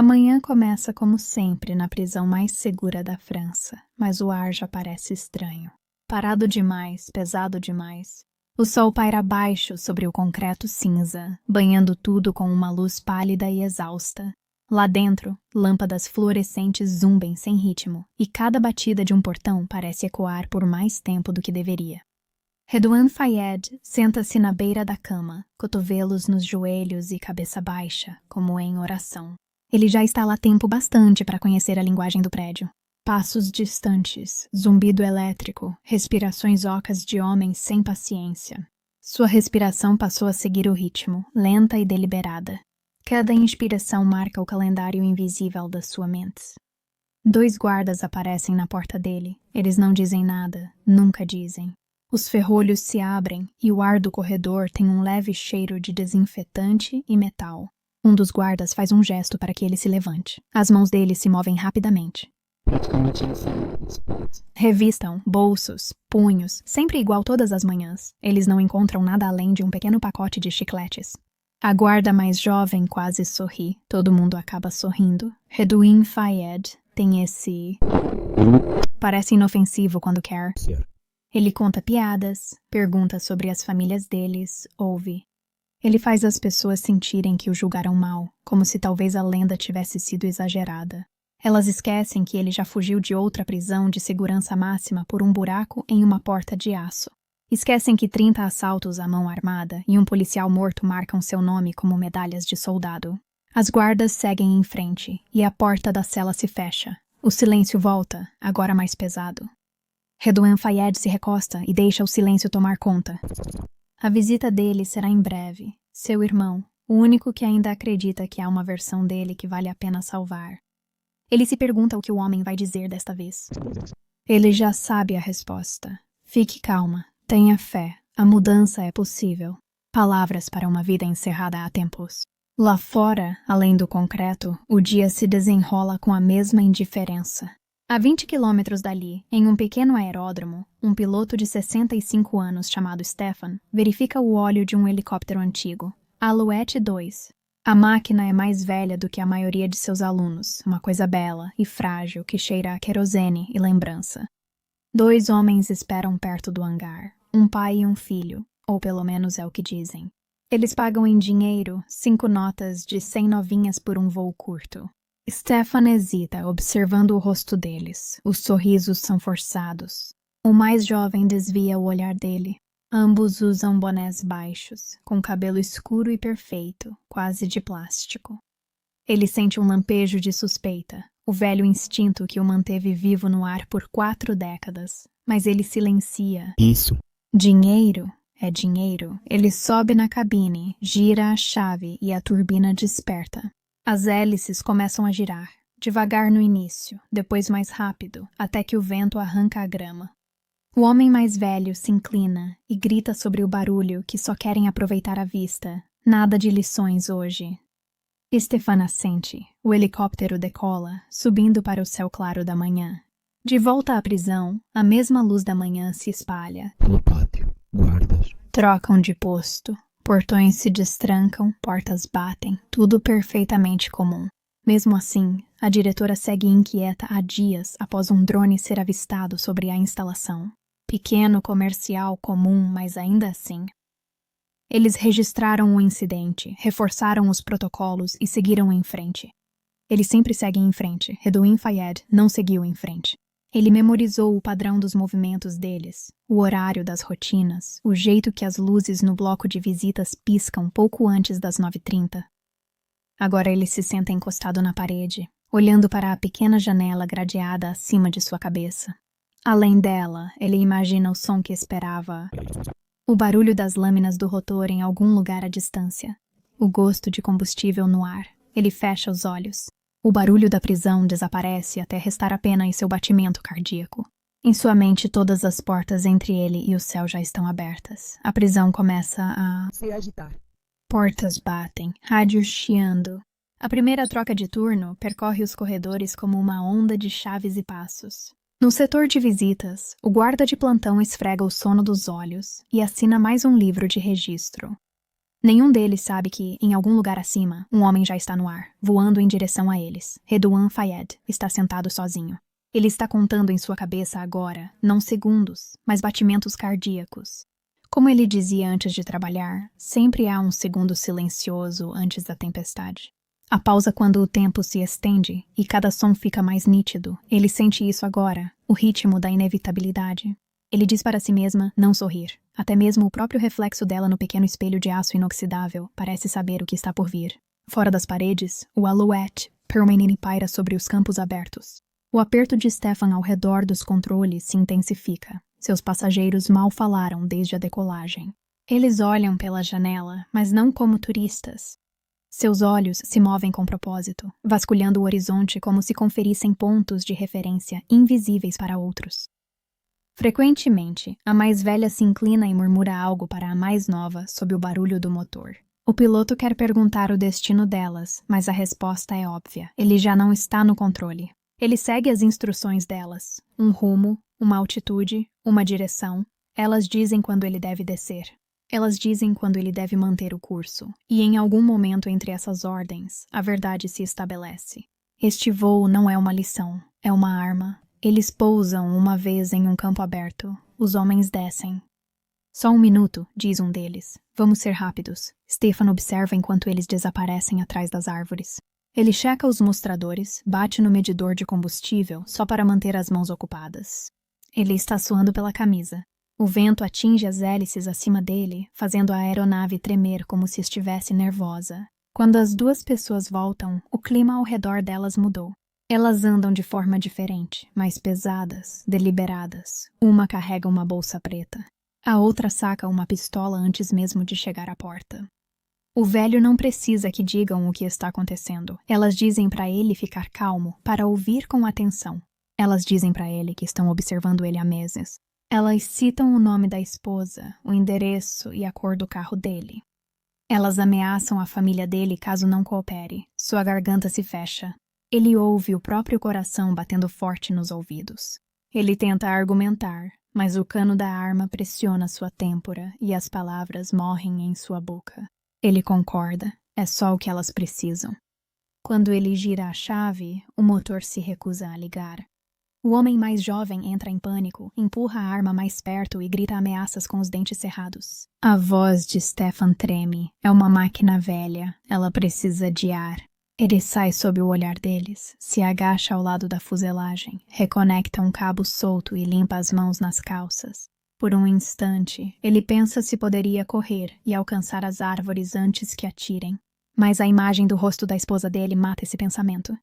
A manhã começa como sempre na prisão mais segura da França, mas o ar já parece estranho. Parado demais, pesado demais. O sol paira baixo sobre o concreto cinza, banhando tudo com uma luz pálida e exausta. Lá dentro, lâmpadas fluorescentes zumbem sem ritmo, e cada batida de um portão parece ecoar por mais tempo do que deveria. Redouane Fayed senta-se na beira da cama, cotovelos nos joelhos e cabeça baixa, como em oração. Ele já está lá tempo bastante para conhecer a linguagem do prédio. Passos distantes, zumbido elétrico, respirações ocas de homens sem paciência. Sua respiração passou a seguir o ritmo, lenta e deliberada. Cada inspiração marca o calendário invisível das suas mentes. 2 guardas aparecem na porta dele. Eles não dizem nada, nunca dizem. Os ferrolhos se abrem e o ar do corredor tem um leve cheiro de desinfetante e metal. Um dos guardas faz um gesto para que ele se levante. As mãos dele se movem rapidamente. Revistam, bolsos, punhos, sempre igual todas as manhãs. Eles não encontram nada além de um pequeno pacote de chicletes. A guarda mais jovem quase sorri. Todo mundo acaba sorrindo. Redouane Fayed tem esse... Parece inofensivo quando quer. Ele conta piadas, pergunta sobre as famílias deles, ouve. Ele faz as pessoas sentirem que o julgaram mal, como se talvez a lenda tivesse sido exagerada. Elas esquecem que ele já fugiu de outra prisão de segurança máxima por um buraco em uma porta de aço. Esquecem que 30 assaltos à mão armada e um policial morto marcam seu nome como medalhas de soldado. As guardas seguem em frente e a porta da cela se fecha. O silêncio volta, agora mais pesado. Redouane Fayed se recosta e deixa o silêncio tomar conta. A visita dele será em breve. Seu irmão, o único que ainda acredita que há uma versão dele que vale a pena salvar. Ele se pergunta o que o homem vai dizer desta vez. Ele já sabe a resposta. Fique calma, tenha fé, a mudança é possível. Palavras para uma vida encerrada há tempos. Lá fora, além do concreto, o dia se desenrola com a mesma indiferença. A 20 quilômetros dali, em um pequeno aeródromo, um piloto de 65 anos chamado Stefan verifica o óleo de um helicóptero antigo, Alouette 2. A máquina é mais velha do que a maioria de seus alunos, uma coisa bela e frágil que cheira a querosene e lembrança. 2 homens esperam perto do hangar, um pai e um filho, ou pelo menos é o que dizem. Eles pagam em dinheiro 5 notas de 100 novinhas por um voo curto. Stefan hesita, observando o rosto deles. Os sorrisos são forçados. O mais jovem desvia o olhar dele. Ambos usam bonés baixos, com cabelo escuro e perfeito, quase de plástico. Ele sente um lampejo de suspeita, o velho instinto que o manteve vivo no ar por 4 décadas. Mas ele silencia. Isso. Dinheiro é dinheiro. Ele sobe na cabine, gira a chave e a turbina desperta. As hélices começam a girar, devagar no início, depois mais rápido, até que o vento arranca a grama. O homem mais velho se inclina e grita sobre o barulho que só querem aproveitar a vista. Nada de lições hoje. Stefan assente. O helicóptero decola, subindo para o céu claro da manhã. De volta à prisão, a mesma luz da manhã se espalha. No pátio, guardas. Trocam de posto. Portões se destrancam, portas batem, tudo perfeitamente comum. Mesmo assim, a diretora segue inquieta há dias após um drone ser avistado sobre a instalação. Pequeno, comercial, comum, mas ainda assim. Eles registraram o incidente, reforçaram os protocolos e seguiram em frente. Eles sempre seguem em frente. Redouane Fayed não seguiu em frente. Ele memorizou o padrão dos movimentos deles, o horário das rotinas, o jeito que as luzes no bloco de visitas piscam pouco antes das 9h30. Agora ele se senta encostado na parede, olhando para a pequena janela gradeada acima de sua cabeça. Além dela, ele imagina o som que esperava. O barulho das lâminas do rotor em algum lugar à distância. O gosto de combustível no ar. Ele fecha os olhos. O barulho da prisão desaparece até restar apenas seu batimento cardíaco. Em sua mente, todas as portas entre ele e o céu já estão abertas. A prisão começa a Se agitar. Portas batem, rádios chiando. A primeira troca de turno percorre os corredores como uma onda de chaves e passos. No setor de visitas, o guarda de plantão esfrega o sono dos olhos e assina mais um livro de registro. Nenhum deles sabe que, em algum lugar acima, um homem já está no ar, voando em direção a eles. Redouan Fayed está sentado sozinho. Ele está contando em sua cabeça agora, não segundos, mas batimentos cardíacos. Como ele dizia antes de trabalhar, sempre há um segundo silencioso antes da tempestade. A pausa quando o tempo se estende e cada som fica mais nítido. Ele sente isso agora, o ritmo da inevitabilidade. Ele diz para si mesma não sorrir. Até mesmo o próprio reflexo dela no pequeno espelho de aço inoxidável parece saber o que está por vir. Fora das paredes, o Alouette permanente paira sobre os campos abertos. O aperto de Stefan ao redor dos controles se intensifica. Seus passageiros mal falaram desde a decolagem. Eles olham pela janela, mas não como turistas. Seus olhos se movem com propósito, vasculhando o horizonte como se conferissem pontos de referência invisíveis para outros. Frequentemente, a mais velha se inclina e murmura algo para a mais nova sob o barulho do motor. O piloto quer perguntar o destino delas, mas a resposta é óbvia. Ele já não está no controle. Ele segue as instruções delas. Um rumo, uma altitude, uma direção. Elas dizem quando ele deve descer. Elas dizem quando ele deve manter o curso. E em algum momento entre essas ordens, a verdade se estabelece. Este voo não é uma lição, é uma arma. Eles pousam uma vez em um campo aberto. Os homens descem. Só um minuto, diz um deles. Vamos ser rápidos. Stefan observa enquanto eles desaparecem atrás das árvores. Ele checa os mostradores, bate no medidor de combustível só para manter as mãos ocupadas. Ele está suando pela camisa. O vento atinge as hélices acima dele, fazendo a aeronave tremer como se estivesse nervosa. Quando as duas pessoas voltam, o clima ao redor delas mudou. Elas andam de forma diferente, mais pesadas, deliberadas. Uma carrega uma bolsa preta. A outra saca uma pistola antes mesmo de chegar à porta. O velho não precisa que digam o que está acontecendo. Elas dizem para ele ficar calmo, para ouvir com atenção. Elas dizem para ele que estão observando ele há meses. Elas citam o nome da esposa, o endereço e a cor do carro dele. Elas ameaçam a família dele caso não coopere. Sua garganta se fecha. Ele ouve o próprio coração batendo forte nos ouvidos. Ele tenta argumentar, mas o cano da arma pressiona sua têmpora e as palavras morrem em sua boca. Ele concorda, é só o que elas precisam. Quando ele gira a chave, o motor se recusa a ligar. O homem mais jovem entra em pânico, empurra a arma mais perto e grita ameaças com os dentes cerrados. A voz de Stefan treme. É uma máquina velha. Ela precisa de ar. Ele sai sob o olhar deles, se agacha ao lado da fuselagem, reconecta um cabo solto e limpa as mãos nas calças. Por um instante, ele pensa se poderia correr e alcançar as árvores antes que atirem. Mas a imagem do rosto da esposa dele mata esse pensamento.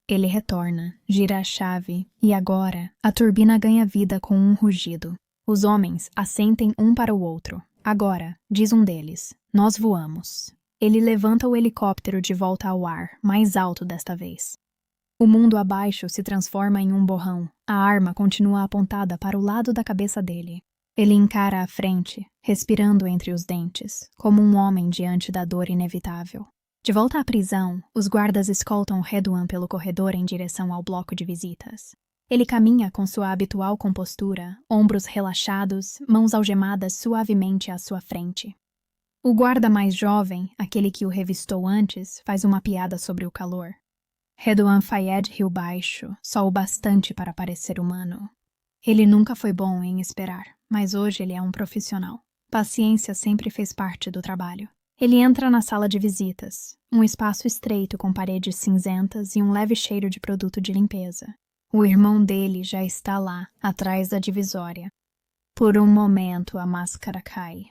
Ele retorna, gira a chave, e agora, a turbina ganha vida com um rugido. Os homens assentem um para o outro. Agora, diz um deles, nós voamos. Ele levanta o helicóptero de volta ao ar, mais alto desta vez. O mundo abaixo se transforma em um borrão. A arma continua apontada para o lado da cabeça dele. Ele encara a frente, respirando entre os dentes, como um homem diante da dor inevitável. De volta à prisão, os guardas escoltam Redouan pelo corredor em direção ao bloco de visitas. Ele caminha com sua habitual compostura, ombros relaxados, mãos algemadas suavemente à sua frente. O guarda mais jovem, aquele que o revistou antes, faz uma piada sobre o calor. Redouan Fayed riu baixo, só o bastante para parecer humano. Ele nunca foi bom em esperar, mas hoje ele é um profissional. Paciência sempre fez parte do trabalho. Ele entra na sala de visitas, um espaço estreito com paredes cinzentas e um leve cheiro de produto de limpeza. O irmão dele já está lá, atrás da divisória. Por um momento a máscara cai.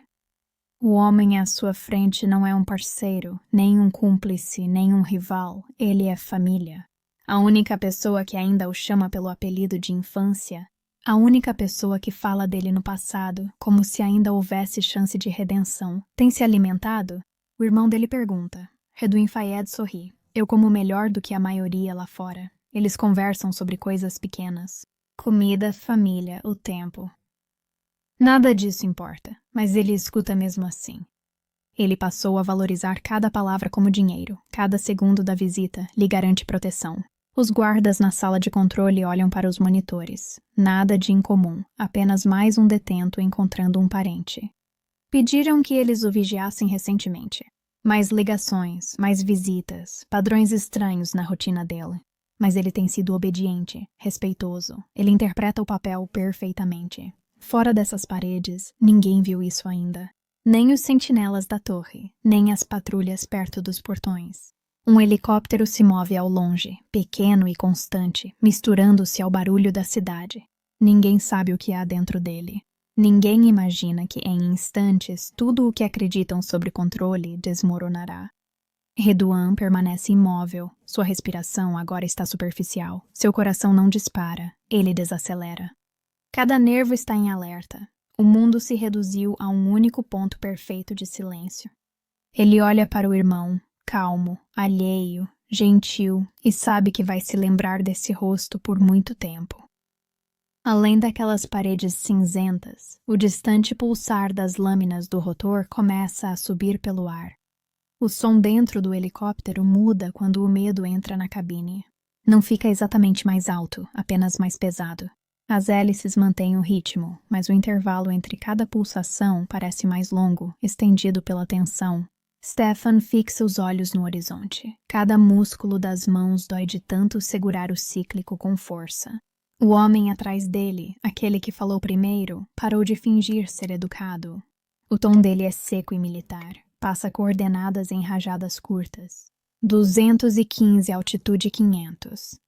O homem à sua frente não é um parceiro, nem um cúmplice, nem um rival. Ele é família. A única pessoa que ainda o chama pelo apelido de infância. A única pessoa que fala dele no passado, como se ainda houvesse chance de redenção. Tem se alimentado? O irmão dele pergunta. Redouan Fayed sorri. Eu como melhor do que a maioria lá fora. Eles conversam sobre coisas pequenas. Comida, família, o tempo. Nada disso importa, mas ele escuta mesmo assim. Ele passou a valorizar cada palavra como dinheiro. Cada segundo da visita lhe garante proteção. Os guardas na sala de controle olham para os monitores. Nada de incomum, apenas mais um detento encontrando um parente. Pediram que eles o vigiassem recentemente. Mais ligações, mais visitas, padrões estranhos na rotina dele. Mas ele tem sido obediente, respeitoso. Ele interpreta o papel perfeitamente. Fora dessas paredes, ninguém viu isso ainda. Nem os sentinelas da torre, nem as patrulhas perto dos portões. Um helicóptero se move ao longe, pequeno e constante, misturando-se ao barulho da cidade. Ninguém sabe o que há dentro dele. Ninguém imagina que, em instantes, tudo o que acreditam sobre controle desmoronará. Redouan permanece imóvel. Sua respiração agora está superficial. Seu coração não dispara. Ele desacelera. Cada nervo está em alerta. O mundo se reduziu a um único ponto perfeito de silêncio. Ele olha para o irmão, calmo, alheio, gentil, e sabe que vai se lembrar desse rosto por muito tempo. Além daquelas paredes cinzentas, o distante pulsar das lâminas do rotor começa a subir pelo ar. O som dentro do helicóptero muda quando o medo entra na cabine. Não fica exatamente mais alto, apenas mais pesado. As hélices mantêm o ritmo, mas o intervalo entre cada pulsação parece mais longo, estendido pela tensão. Stefan fixa os olhos no horizonte. Cada músculo das mãos dói de tanto segurar o cíclico com força. O homem atrás dele, aquele que falou primeiro, parou de fingir ser educado. O tom dele é seco e militar. Passa coordenadas em rajadas curtas. 215, altitude 500.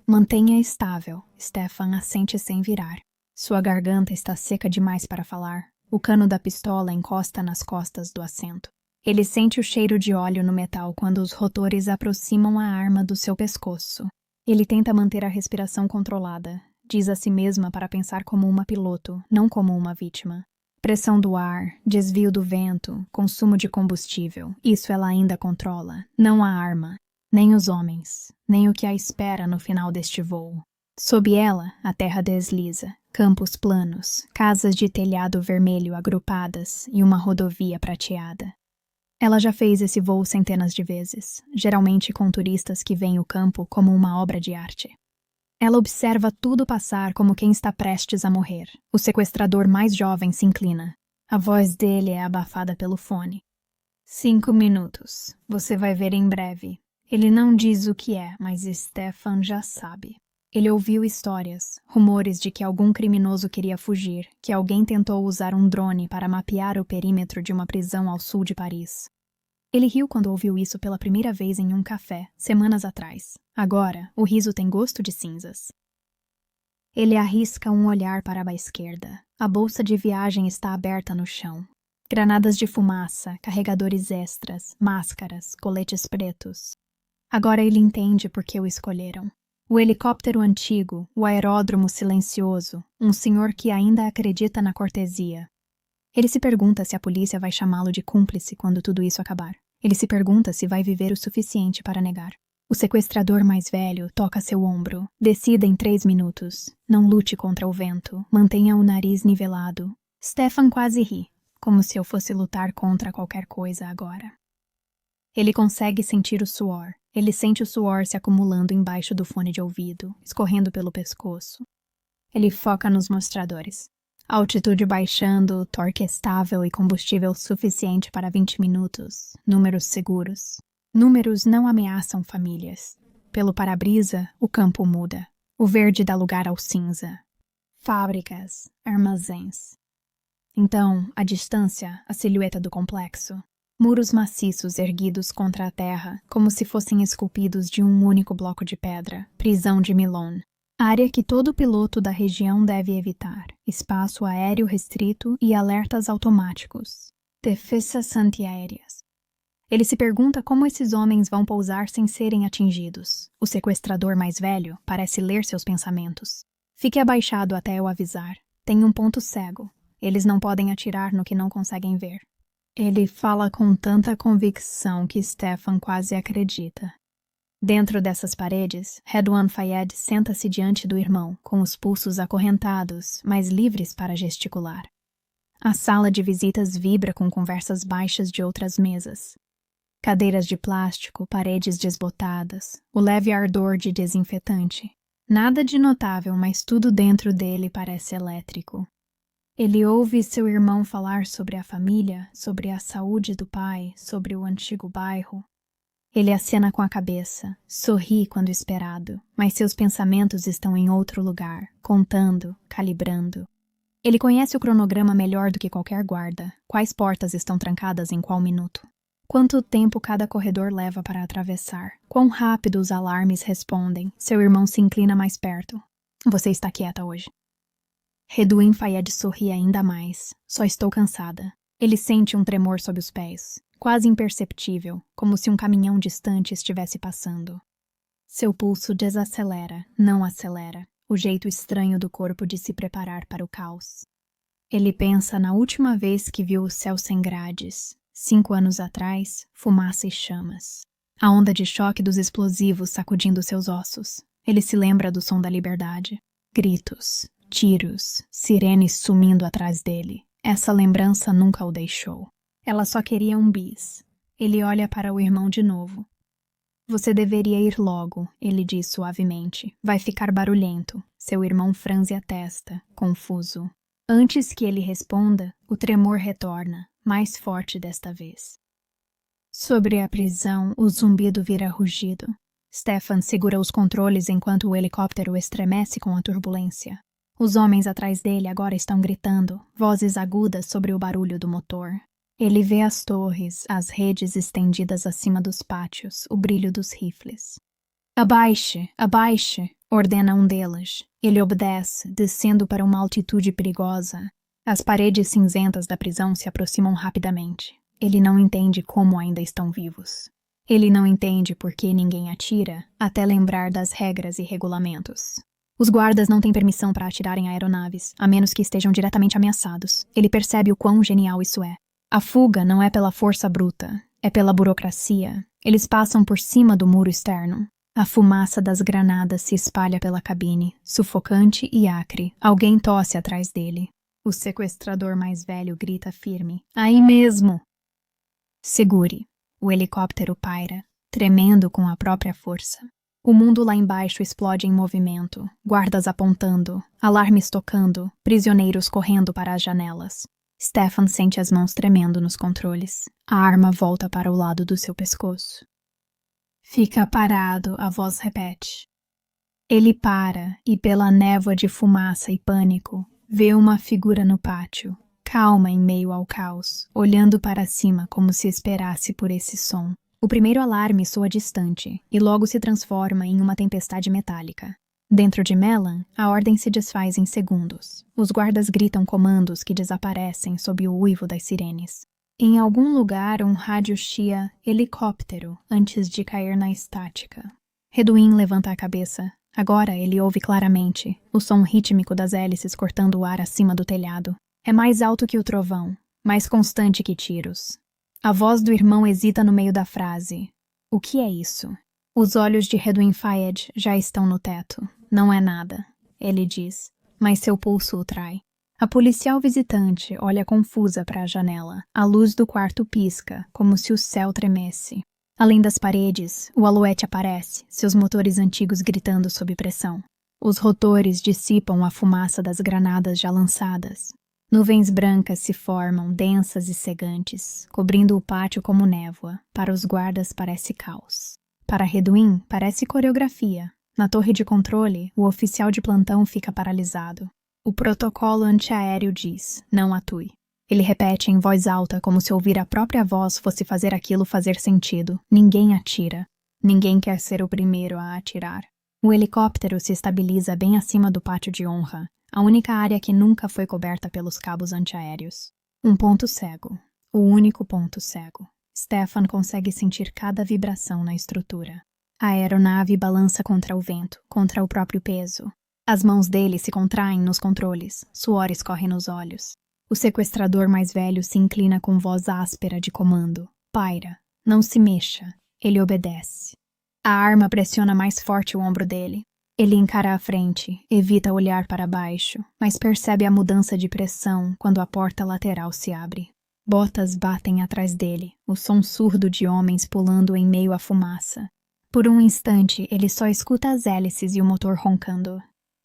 Mantenha estável. Stefan assente sem virar. Sua garganta está seca demais para falar. O cano da pistola encosta nas costas do assento. Ele sente o cheiro de óleo no metal quando os rotores aproximam a arma do seu pescoço. Ele tenta manter a respiração controlada. Diz a si mesma para pensar como uma piloto, não como uma vítima. Pressão do ar, desvio do vento, consumo de combustível, isso ela ainda controla, não a arma, nem os homens, nem o que a espera no final deste voo. Sob ela, a terra desliza, campos planos, casas de telhado vermelho agrupadas e uma rodovia prateada. Ela já fez esse voo centenas de vezes, geralmente com turistas que veem o campo como uma obra de arte. Ela observa tudo passar como quem está prestes a morrer. O sequestrador mais jovem se inclina. A voz dele é abafada pelo fone. 5 minutos. Você vai ver em breve. Ele não diz o que é, mas Stefan já sabe. Ele ouviu histórias, rumores de que algum criminoso queria fugir, que alguém tentou usar um drone para mapear o perímetro de uma prisão ao sul de Paris. Ele riu quando ouviu isso pela primeira vez em um café, semanas atrás. Agora, o riso tem gosto de cinzas. Ele arrisca um olhar para a esquerda. A bolsa de viagem está aberta no chão. Granadas de fumaça, carregadores extras, máscaras, coletes pretos. Agora ele entende por que o escolheram. O helicóptero antigo, o aeródromo silencioso, um senhor que ainda acredita na cortesia. Ele se pergunta se a polícia vai chamá-lo de cúmplice quando tudo isso acabar. Ele se pergunta se vai viver o suficiente para negar. O sequestrador mais velho toca seu ombro. Decida em 3 minutos. Não lute contra o vento. Mantenha o nariz nivelado. Stefan quase ri, como se eu fosse lutar contra qualquer coisa agora. Ele consegue sentir o suor. Ele sente o suor se acumulando embaixo do fone de ouvido, escorrendo pelo pescoço. Ele foca nos mostradores. Altitude baixando, torque estável e combustível suficiente para 20 minutos. Números seguros. Números não ameaçam famílias. Pelo para-brisa, o campo muda. O verde dá lugar ao cinza. Fábricas, armazéns. Então, à distância, a silhueta do complexo. Muros maciços erguidos contra a terra, como se fossem esculpidos de um único bloco de pedra. Prisão de Milon. Área que todo piloto da região deve evitar. Espaço aéreo restrito e alertas automáticos. Defesas antiaéreas. Ele se pergunta como esses homens vão pousar sem serem atingidos. O sequestrador mais velho parece ler seus pensamentos. Fique abaixado até eu avisar. Tem um ponto cego. Eles não podem atirar no que não conseguem ver. Ele fala com tanta convicção que Stefan quase acredita. Dentro dessas paredes, Redouan Fayed senta-se diante do irmão, com os pulsos acorrentados, mas livres para gesticular. A sala de visitas vibra com conversas baixas de outras mesas. Cadeiras de plástico, paredes desbotadas, o leve ardor de desinfetante. Nada de notável, mas tudo dentro dele parece elétrico. Ele ouve seu irmão falar sobre a família, sobre a saúde do pai, sobre o antigo bairro. Ele acena com a cabeça, sorri quando esperado, mas seus pensamentos estão em outro lugar, contando, calibrando. Ele conhece o cronograma melhor do que qualquer guarda. Quais portas estão trancadas em qual minuto? Quanto tempo cada corredor leva para atravessar? Quão rápido os alarmes respondem? Seu irmão se inclina mais perto. Você está quieta hoje. Reduin Fayed sorri ainda mais. Só estou cansada. Ele sente um tremor sob os pés, quase imperceptível, como se um caminhão distante estivesse passando. Seu pulso desacelera, não acelera, o jeito estranho do corpo de se preparar para o caos. Ele pensa na última vez que viu o céu sem grades, 5 anos atrás, fumaça e chamas. A onda de choque dos explosivos sacudindo seus ossos. Ele se lembra do som da liberdade. Gritos, tiros, sirenes sumindo atrás dele. Essa lembrança nunca o deixou. Ela só queria um bis. Ele olha para o irmão de novo. Você deveria ir logo, ele diz suavemente. Vai ficar barulhento. Seu irmão franze a testa, confuso. Antes que ele responda, o tremor retorna, mais forte desta vez. Sobre a prisão, o zumbido vira rugido. Stefan segura os controles enquanto o helicóptero estremece com a turbulência. Os homens atrás dele agora estão gritando, vozes agudas sobre o barulho do motor. Ele vê as torres, as redes estendidas acima dos pátios, o brilho dos rifles. Abaixe, abaixe, ordena um deles. Ele obedece, descendo para uma altitude perigosa. As paredes cinzentas da prisão se aproximam rapidamente. Ele não entende como ainda estão vivos. Ele não entende por que ninguém atira, até lembrar das regras e regulamentos. Os guardas não têm permissão para atirar em aeronaves, a menos que estejam diretamente ameaçados. Ele percebe o quão genial isso é. A fuga não é pela força bruta, é pela burocracia. Eles passam por cima do muro externo. A fumaça das granadas se espalha pela cabine, sufocante e acre. Alguém tosse atrás dele. O sequestrador mais velho grita firme. Aí mesmo! Segure. O helicóptero paira, tremendo com a própria força. O mundo lá embaixo explode em movimento, guardas apontando, alarmes tocando, prisioneiros correndo para as janelas. Stefan sente as mãos tremendo nos controles. A arma volta para o lado do seu pescoço. Fica parado, a voz repete. Ele para e, pela névoa de fumaça e pânico, vê uma figura no pátio, calma em meio ao caos, olhando para cima como se esperasse por esse som. O primeiro alarme soa distante e logo se transforma em uma tempestade metálica. Dentro de Melan, a ordem se desfaz em segundos. Os guardas gritam comandos que desaparecem sob o uivo das sirenes. Em algum lugar, um rádio chia helicóptero antes de cair na estática. Reduin levanta a cabeça. Agora ele ouve claramente o som rítmico das hélices cortando o ar acima do telhado. É mais alto que o trovão, mais constante que tiros. A voz do irmão hesita no meio da frase. O que é isso? Os olhos de Reduin Fayed já estão no teto. Não é nada, ele diz, mas seu pulso o trai. A policial visitante olha confusa para a janela. A luz do quarto pisca, como se o céu tremesse. Além das paredes, o Alouette aparece, seus motores antigos gritando sob pressão. Os rotores dissipam a fumaça das granadas já lançadas. Nuvens brancas se formam, densas e cegantes, cobrindo o pátio como névoa. Para os guardas parece caos. Para Reduin, parece coreografia. Na torre de controle, o oficial de plantão fica paralisado. O protocolo antiaéreo diz, não atue. Ele repete em voz alta, como se ouvir a própria voz fosse fazer aquilo fazer sentido. Ninguém atira. Ninguém quer ser o primeiro a atirar. O helicóptero se estabiliza bem acima do pátio de honra, a única área que nunca foi coberta pelos cabos antiaéreos. Um ponto cego. O único ponto cego. Stefan consegue sentir cada vibração na estrutura. A aeronave balança contra o vento, contra o próprio peso. As mãos dele se contraem nos controles, suor escorre nos olhos. O sequestrador mais velho se inclina com voz áspera de comando. Paira, não se mexa. Ele obedece. A arma pressiona mais forte o ombro dele. Ele encara a frente, evita olhar para baixo, mas percebe a mudança de pressão quando a porta lateral se abre. Botas batem atrás dele, o som surdo de homens pulando em meio à fumaça. Por um instante, ele só escuta as hélices e o motor roncando.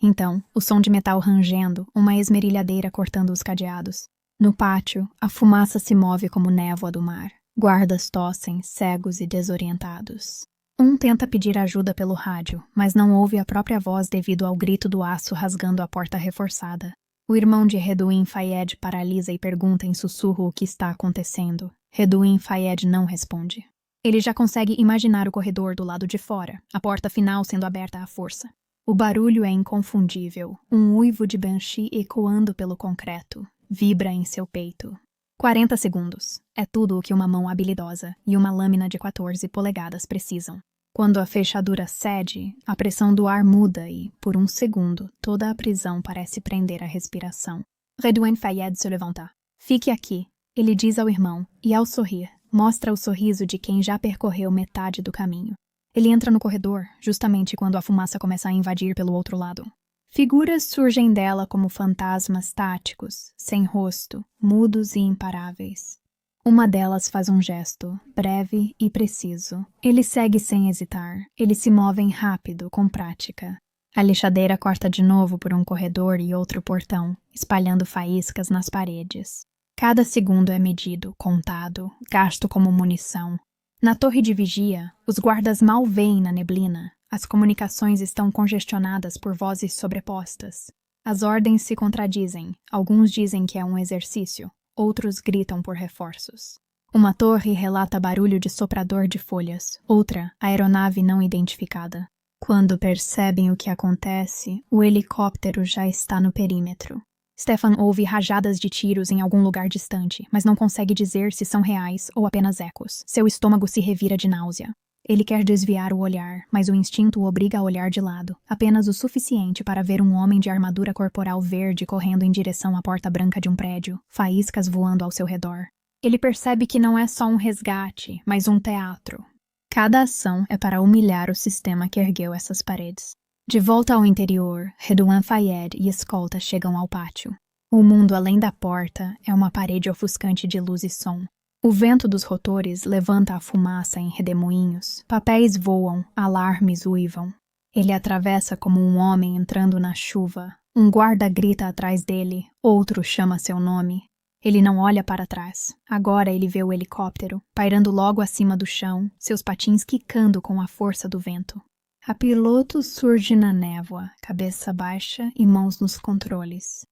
Então, o som de metal rangendo, uma esmerilhadeira cortando os cadeados. No pátio, a fumaça se move como névoa do mar. Guardas tossem, cegos e desorientados. Um tenta pedir ajuda pelo rádio, mas não ouve a própria voz devido ao grito do aço rasgando a porta reforçada. O irmão de Redouin Fayed paralisa e pergunta em sussurro o que está acontecendo. Redouin Fayed não responde. Ele já consegue imaginar o corredor do lado de fora, a porta final sendo aberta à força. O barulho é inconfundível, um uivo de banshee ecoando pelo concreto. Vibra em seu peito. 40 segundos. É tudo o que uma mão habilidosa e uma lâmina de 14 polegadas precisam. Quando a fechadura cede, a pressão do ar muda e, por um segundo, toda a prisão parece prender a respiração. Redouin Fayed se levanta. Fique aqui, ele diz ao irmão, e ao sorrir, mostra o sorriso de quem já percorreu metade do caminho. Ele entra no corredor, justamente quando a fumaça começa a invadir pelo outro lado. Figuras surgem dela como fantasmas táticos, sem rosto, mudos e imparáveis. Uma delas faz um gesto, breve e preciso. Ele segue sem hesitar. Eles se movem rápido, com prática. A lixadeira corta de novo por um corredor e outro portão, espalhando faíscas nas paredes. Cada segundo é medido, contado, gasto como munição. Na torre de vigia, os guardas mal veem na neblina. As comunicações estão congestionadas por vozes sobrepostas. As ordens se contradizem. Alguns dizem que é um exercício. Outros gritam por reforços. Uma torre relata barulho de soprador de folhas. Outra, aeronave não identificada. Quando percebem o que acontece, o helicóptero já está no perímetro. Stefan ouve rajadas de tiros em algum lugar distante, mas não consegue dizer se são reais ou apenas ecos. Seu estômago se revira de náusea. Ele quer desviar o olhar, mas o instinto o obriga a olhar de lado, apenas o suficiente para ver um homem de armadura corporal verde correndo em direção à porta branca de um prédio, faíscas voando ao seu redor. Ele percebe que não é só um resgate, mas um teatro. Cada ação é para humilhar o sistema que ergueu essas paredes. De volta ao interior, Redouin Fayed e escolta chegam ao pátio. O mundo além da porta é uma parede ofuscante de luz e som. O vento dos rotores levanta a fumaça em redemoinhos, papéis voam, alarmes uivam. Ele atravessa como um homem entrando na chuva. Um guarda grita atrás dele, outro chama seu nome. Ele não olha para trás. Agora ele vê o helicóptero, pairando logo acima do chão, seus patins quicando com a força do vento. A piloto surge na névoa, cabeça baixa e mãos nos controles.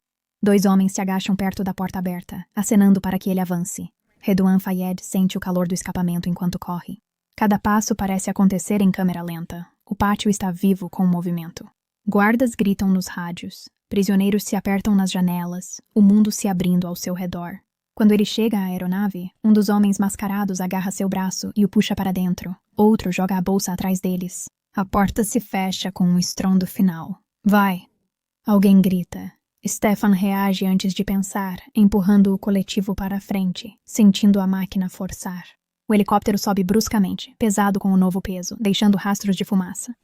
2 homens se agacham perto da porta aberta, acenando para que ele avance. Redouin Fayed sente o calor do escapamento enquanto corre. Cada passo parece acontecer em câmera lenta. O pátio está vivo com o movimento. Guardas gritam nos rádios. Prisioneiros se apertam nas janelas, o mundo se abrindo ao seu redor. Quando ele chega à aeronave, um dos homens mascarados agarra seu braço e o puxa para dentro. Outro joga a bolsa atrás deles. A porta se fecha com um estrondo final. Vai! Alguém grita. Stefan reage antes de pensar, empurrando o coletivo para a frente, sentindo a máquina forçar. O helicóptero sobe bruscamente, pesado com o novo peso, deixando rastros de fumaça.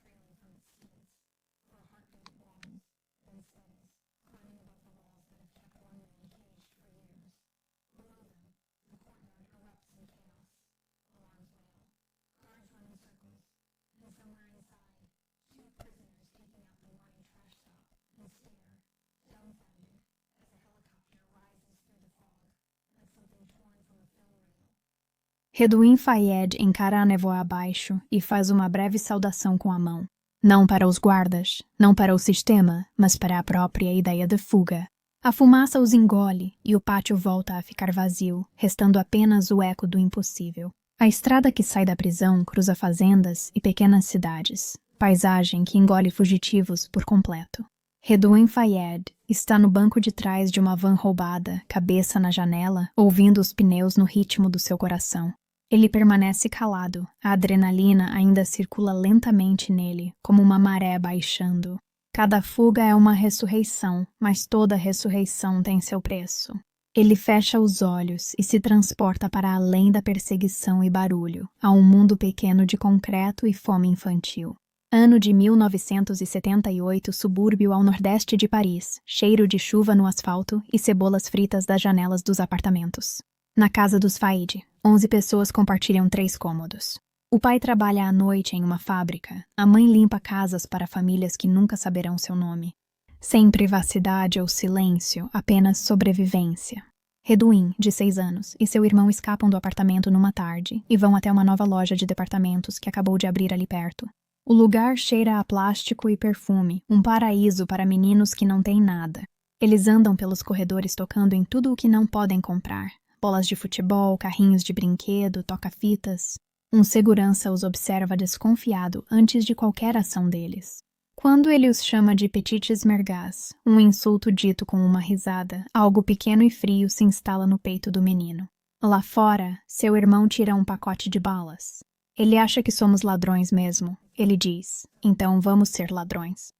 Redouin Fayed encara a névoa abaixo e faz uma breve saudação com a mão. Não para os guardas, não para o sistema, mas para a própria ideia de fuga. A fumaça os engole e o pátio volta a ficar vazio, restando apenas o eco do impossível. A estrada que sai da prisão cruza fazendas e pequenas cidades, paisagem que engole fugitivos por completo. Redouin Fayed está no banco de trás de uma van roubada, cabeça na janela, ouvindo os pneus no ritmo do seu coração. Ele permanece calado, a adrenalina ainda circula lentamente nele, como uma maré baixando. Cada fuga é uma ressurreição, mas toda ressurreição tem seu preço. Ele fecha os olhos e se transporta para além da perseguição e barulho, a um mundo pequeno de concreto e fome infantil. Ano de 1978, subúrbio ao nordeste de Paris, cheiro de chuva no asfalto e cebolas fritas das janelas dos apartamentos. Na casa dos Fayed, 11 pessoas compartilham 3 cômodos. O pai trabalha à noite em uma fábrica, a mãe limpa casas para famílias que nunca saberão seu nome. Sem privacidade ou silêncio, apenas sobrevivência. Redwin, de 6 anos, e seu irmão escapam do apartamento numa tarde e vão até uma nova loja de departamentos que acabou de abrir ali perto. O lugar cheira a plástico e perfume, um paraíso para meninos que não têm nada. Eles andam pelos corredores tocando em tudo o que não podem comprar. Bolas de futebol, carrinhos de brinquedo, toca-fitas. Um segurança os observa desconfiado antes de qualquer ação deles. Quando ele os chama de petites mergas, um insulto dito com uma risada, algo pequeno e frio se instala no peito do menino. Lá fora, seu irmão tira um pacote de balas. Ele acha que somos ladrões mesmo, ele diz, então vamos ser ladrões.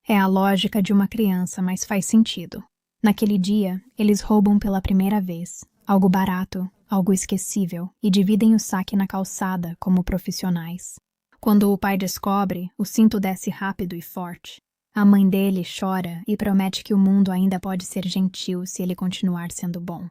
É a lógica de uma criança, mas faz sentido. Naquele dia, eles roubam pela primeira vez, algo barato, algo esquecível, e dividem o saque na calçada como profissionais. Quando o pai descobre, o cinto desce rápido e forte. A mãe dele chora e promete que o mundo ainda pode ser gentil se ele continuar sendo bom.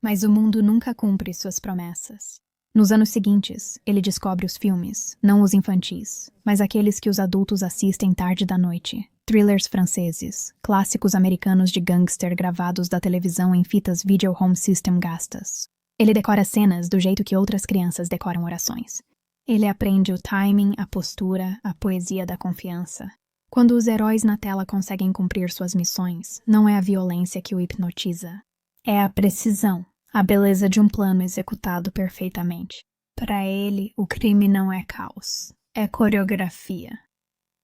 Mas o mundo nunca cumpre suas promessas. Nos anos seguintes, ele descobre os filmes, não os infantis, mas aqueles que os adultos assistem tarde da noite. Thrillers franceses, clássicos americanos de gangster gravados da televisão em fitas Video Home System gastas. Ele decora cenas do jeito que outras crianças decoram orações. Ele aprende o timing, a postura, a poesia da confiança. Quando os heróis na tela conseguem cumprir suas missões, não é a violência que o hipnotiza. É a precisão, a beleza de um plano executado perfeitamente. Para ele, o crime não é caos, é coreografia.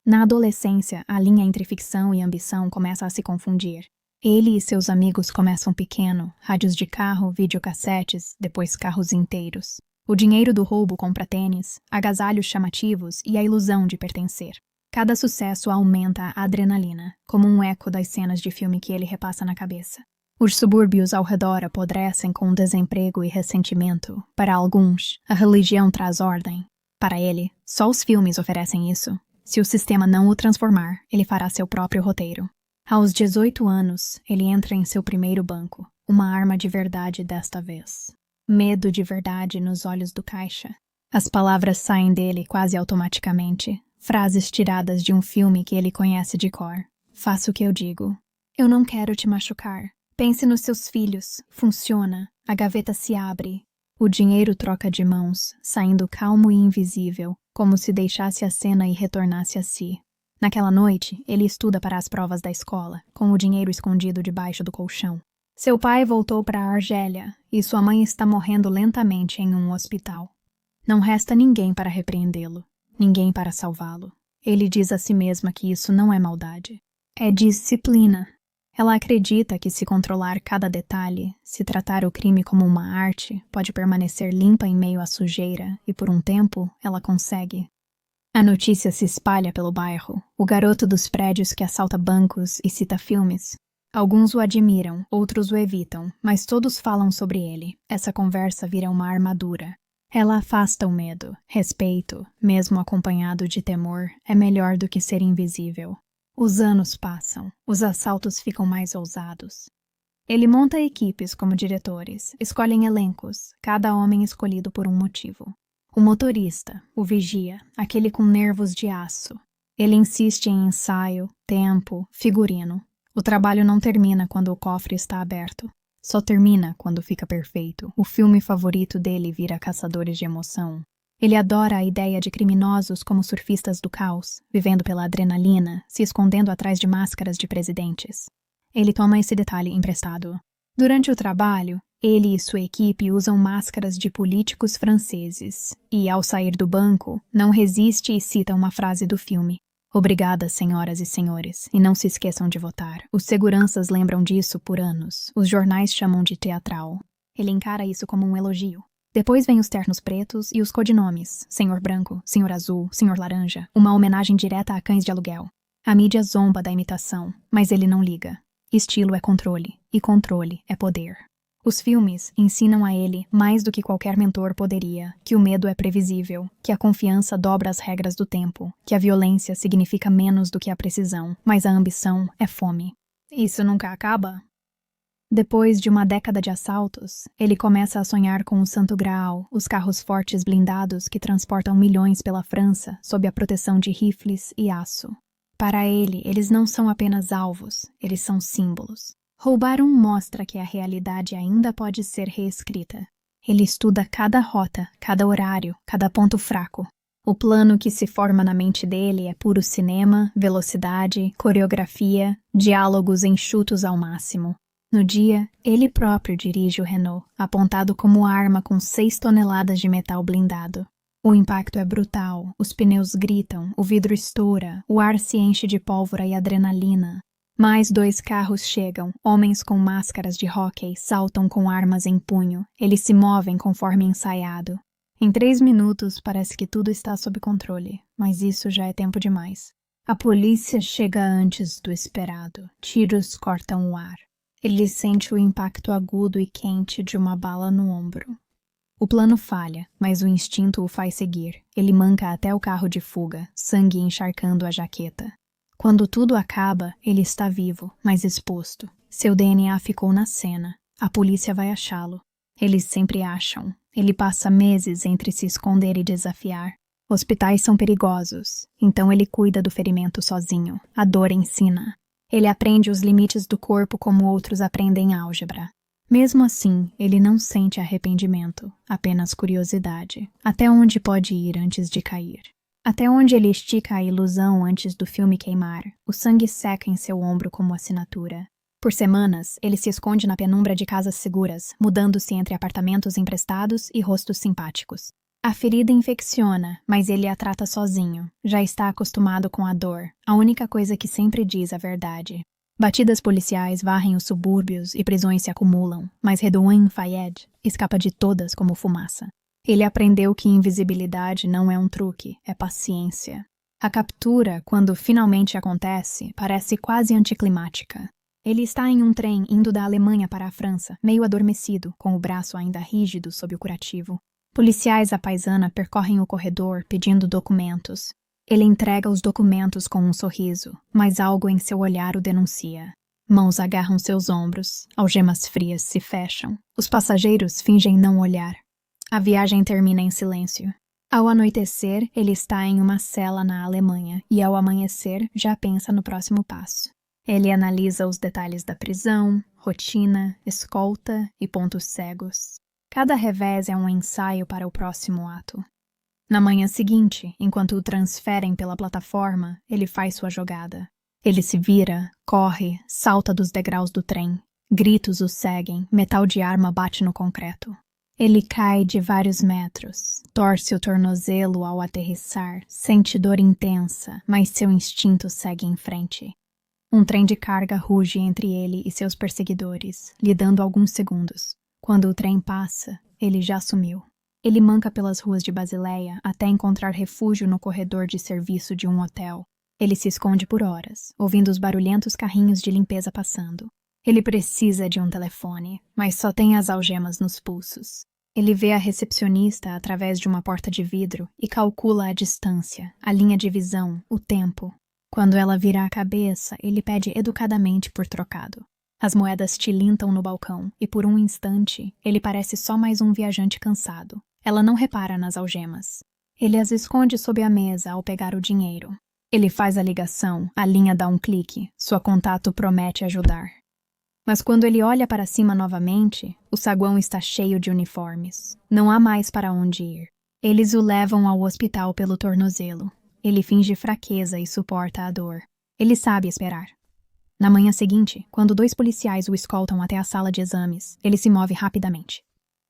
Na adolescência, a linha entre ficção e ambição começa a se confundir. Ele e seus amigos começam pequeno, rádios de carro, videocassetes, depois carros inteiros. O dinheiro do roubo compra tênis, agasalhos chamativos e a ilusão de pertencer. Cada sucesso aumenta a adrenalina, como um eco das cenas de filme que ele repassa na cabeça. Os subúrbios ao redor apodrecem com desemprego e ressentimento. Para alguns, a religião traz ordem. Para ele, só os filmes oferecem isso. Se o sistema não o transformar, ele fará seu próprio roteiro. Aos 18 anos, ele entra em seu primeiro banco, uma arma de verdade desta vez. Medo de verdade nos olhos do caixa. As palavras saem dele quase automaticamente, frases tiradas de um filme que ele conhece de cor. Faça o que eu digo. Eu não quero te machucar. Pense nos seus filhos. Funciona. A gaveta se abre. O dinheiro troca de mãos, saindo calmo e invisível, como se deixasse a cena e retornasse a si. Naquela noite, ele estuda para as provas da escola, com o dinheiro escondido debaixo do colchão. Seu pai voltou para a Argélia, e sua mãe está morrendo lentamente em um hospital. Não resta ninguém para repreendê-lo, ninguém para salvá-lo. Ele diz a si mesma que isso não é maldade. É disciplina. Ela acredita que se controlar cada detalhe, se tratar o crime como uma arte, pode permanecer limpa em meio à sujeira, e por um tempo, ela consegue. A notícia se espalha pelo bairro. O garoto dos prédios que assalta bancos e cita filmes. Alguns o admiram, outros o evitam, mas todos falam sobre ele. Essa conversa vira uma armadura. Ela afasta o medo. Respeito, mesmo acompanhado de temor, é melhor do que ser invisível. Os anos passam. Os assaltos ficam mais ousados. Ele monta equipes como diretores, escolhem elencos, cada homem escolhido por um motivo. O motorista, o vigia, aquele com nervos de aço. Ele insiste em ensaio, tempo, figurino. O trabalho não termina quando o cofre está aberto. Só termina quando fica perfeito. O filme favorito dele vira Caçadores de Emoção. Ele adora a ideia de criminosos como surfistas do caos, vivendo pela adrenalina, se escondendo atrás de máscaras de presidentes. Ele toma esse detalhe emprestado. Durante o trabalho, ele e sua equipe usam máscaras de políticos franceses e, ao sair do banco, não resiste e cita uma frase do filme. Obrigada, senhoras e senhores, e não se esqueçam de votar. Os seguranças lembram disso por anos. Os jornais chamam de teatral. Ele encara isso como um elogio. Depois vem os ternos pretos e os codinomes. Senhor Branco, Senhor Azul, Senhor Laranja. Uma homenagem direta a cães de aluguel. A mídia zomba da imitação, mas ele não liga. Estilo é controle, e controle é poder. Os filmes ensinam a ele, mais do que qualquer mentor poderia, que o medo é previsível, que a confiança dobra as regras do tempo, que a violência significa menos do que a precisão, mas a ambição é fome. Isso nunca acaba? Depois de uma década de assaltos, ele começa a sonhar com o Santo Graal, os carros fortes blindados que transportam milhões pela França sob a proteção de rifles e aço. Para ele, eles não são apenas alvos, eles são símbolos. Roubar um mostra que a realidade ainda pode ser reescrita. Ele estuda cada rota, cada horário, cada ponto fraco. O plano que se forma na mente dele é puro cinema, velocidade, coreografia, diálogos enxutos ao máximo. No dia, ele próprio dirige o Renault, apontado como arma com 6 toneladas de metal blindado. O impacto é brutal, os pneus gritam, o vidro estoura, o ar se enche de pólvora e adrenalina. Mais 2 carros chegam, homens com máscaras de hóquei saltam com armas em punho, eles se movem conforme ensaiado. Em 3 minutos parece que tudo está sob controle, mas isso já é tempo demais. A polícia chega antes do esperado, tiros cortam o ar. Ele sente o impacto agudo e quente de uma bala no ombro. O plano falha, mas o instinto o faz seguir. Ele manca até o carro de fuga, sangue encharcando a jaqueta. Quando tudo acaba, ele está vivo, mas exposto. Seu DNA ficou na cena. A polícia vai achá-lo. Eles sempre acham. Ele passa meses entre se esconder e desafiar. Hospitais são perigosos, então ele cuida do ferimento sozinho. A dor ensina. Ele aprende os limites do corpo como outros aprendem álgebra. Mesmo assim, ele não sente arrependimento, apenas curiosidade. Até onde pode ir antes de cair? Até onde ele estica a ilusão antes do filme queimar? O sangue seca em seu ombro como assinatura. Por semanas, ele se esconde na penumbra de casas seguras, mudando-se entre apartamentos emprestados e rostos simpáticos. A ferida infecciona, mas ele a trata sozinho. Já está acostumado com a dor, a única coisa que sempre diz a verdade. Batidas policiais varrem os subúrbios e prisões se acumulam, mas Redouane Fayed escapa de todas como fumaça. Ele aprendeu que invisibilidade não é um truque, é paciência. A captura, quando finalmente acontece, parece quase anticlimática. Ele está em um trem indo da Alemanha para a França, meio adormecido, com o braço ainda rígido sob o curativo. Policiais à paisana percorrem o corredor pedindo documentos. Ele entrega os documentos com um sorriso, mas algo em seu olhar o denuncia. Mãos agarram seus ombros, algemas frias se fecham. Os passageiros fingem não olhar. A viagem termina em silêncio. Ao anoitecer, ele está em uma cela na Alemanha e ao amanhecer já pensa no próximo passo. Ele analisa os detalhes da prisão, rotina, escolta e pontos cegos. Cada revés é um ensaio para o próximo ato. Na manhã seguinte, enquanto o transferem pela plataforma, ele faz sua jogada. Ele se vira, corre, salta dos degraus do trem. Gritos o seguem, metal de arma bate no concreto. Ele cai de vários metros, torce o tornozelo ao aterrissar, sente dor intensa, mas seu instinto segue em frente. Um trem de carga ruge entre ele e seus perseguidores, lhe dando alguns segundos. Quando o trem passa, ele já sumiu. Ele manca pelas ruas de Basileia até encontrar refúgio no corredor de serviço de um hotel. Ele se esconde por horas, ouvindo os barulhentos carrinhos de limpeza passando. Ele precisa de um telefone, mas só tem as algemas nos pulsos. Ele vê a recepcionista através de uma porta de vidro e calcula a distância, a linha de visão, o tempo. Quando ela vira a cabeça, ele pede educadamente por trocado. As moedas tilintam no balcão e por um instante ele parece só mais um viajante cansado. Ela não repara nas algemas. Ele as esconde sob a mesa ao pegar o dinheiro. Ele faz a ligação, a linha dá um clique, sua contato promete ajudar. Mas quando ele olha para cima novamente, o saguão está cheio de uniformes. Não há mais para onde ir. Eles o levam ao hospital pelo tornozelo. Ele finge fraqueza e suporta a dor. Ele sabe esperar. Na manhã seguinte, quando 2 policiais o escoltam até a sala de exames, ele se move rapidamente.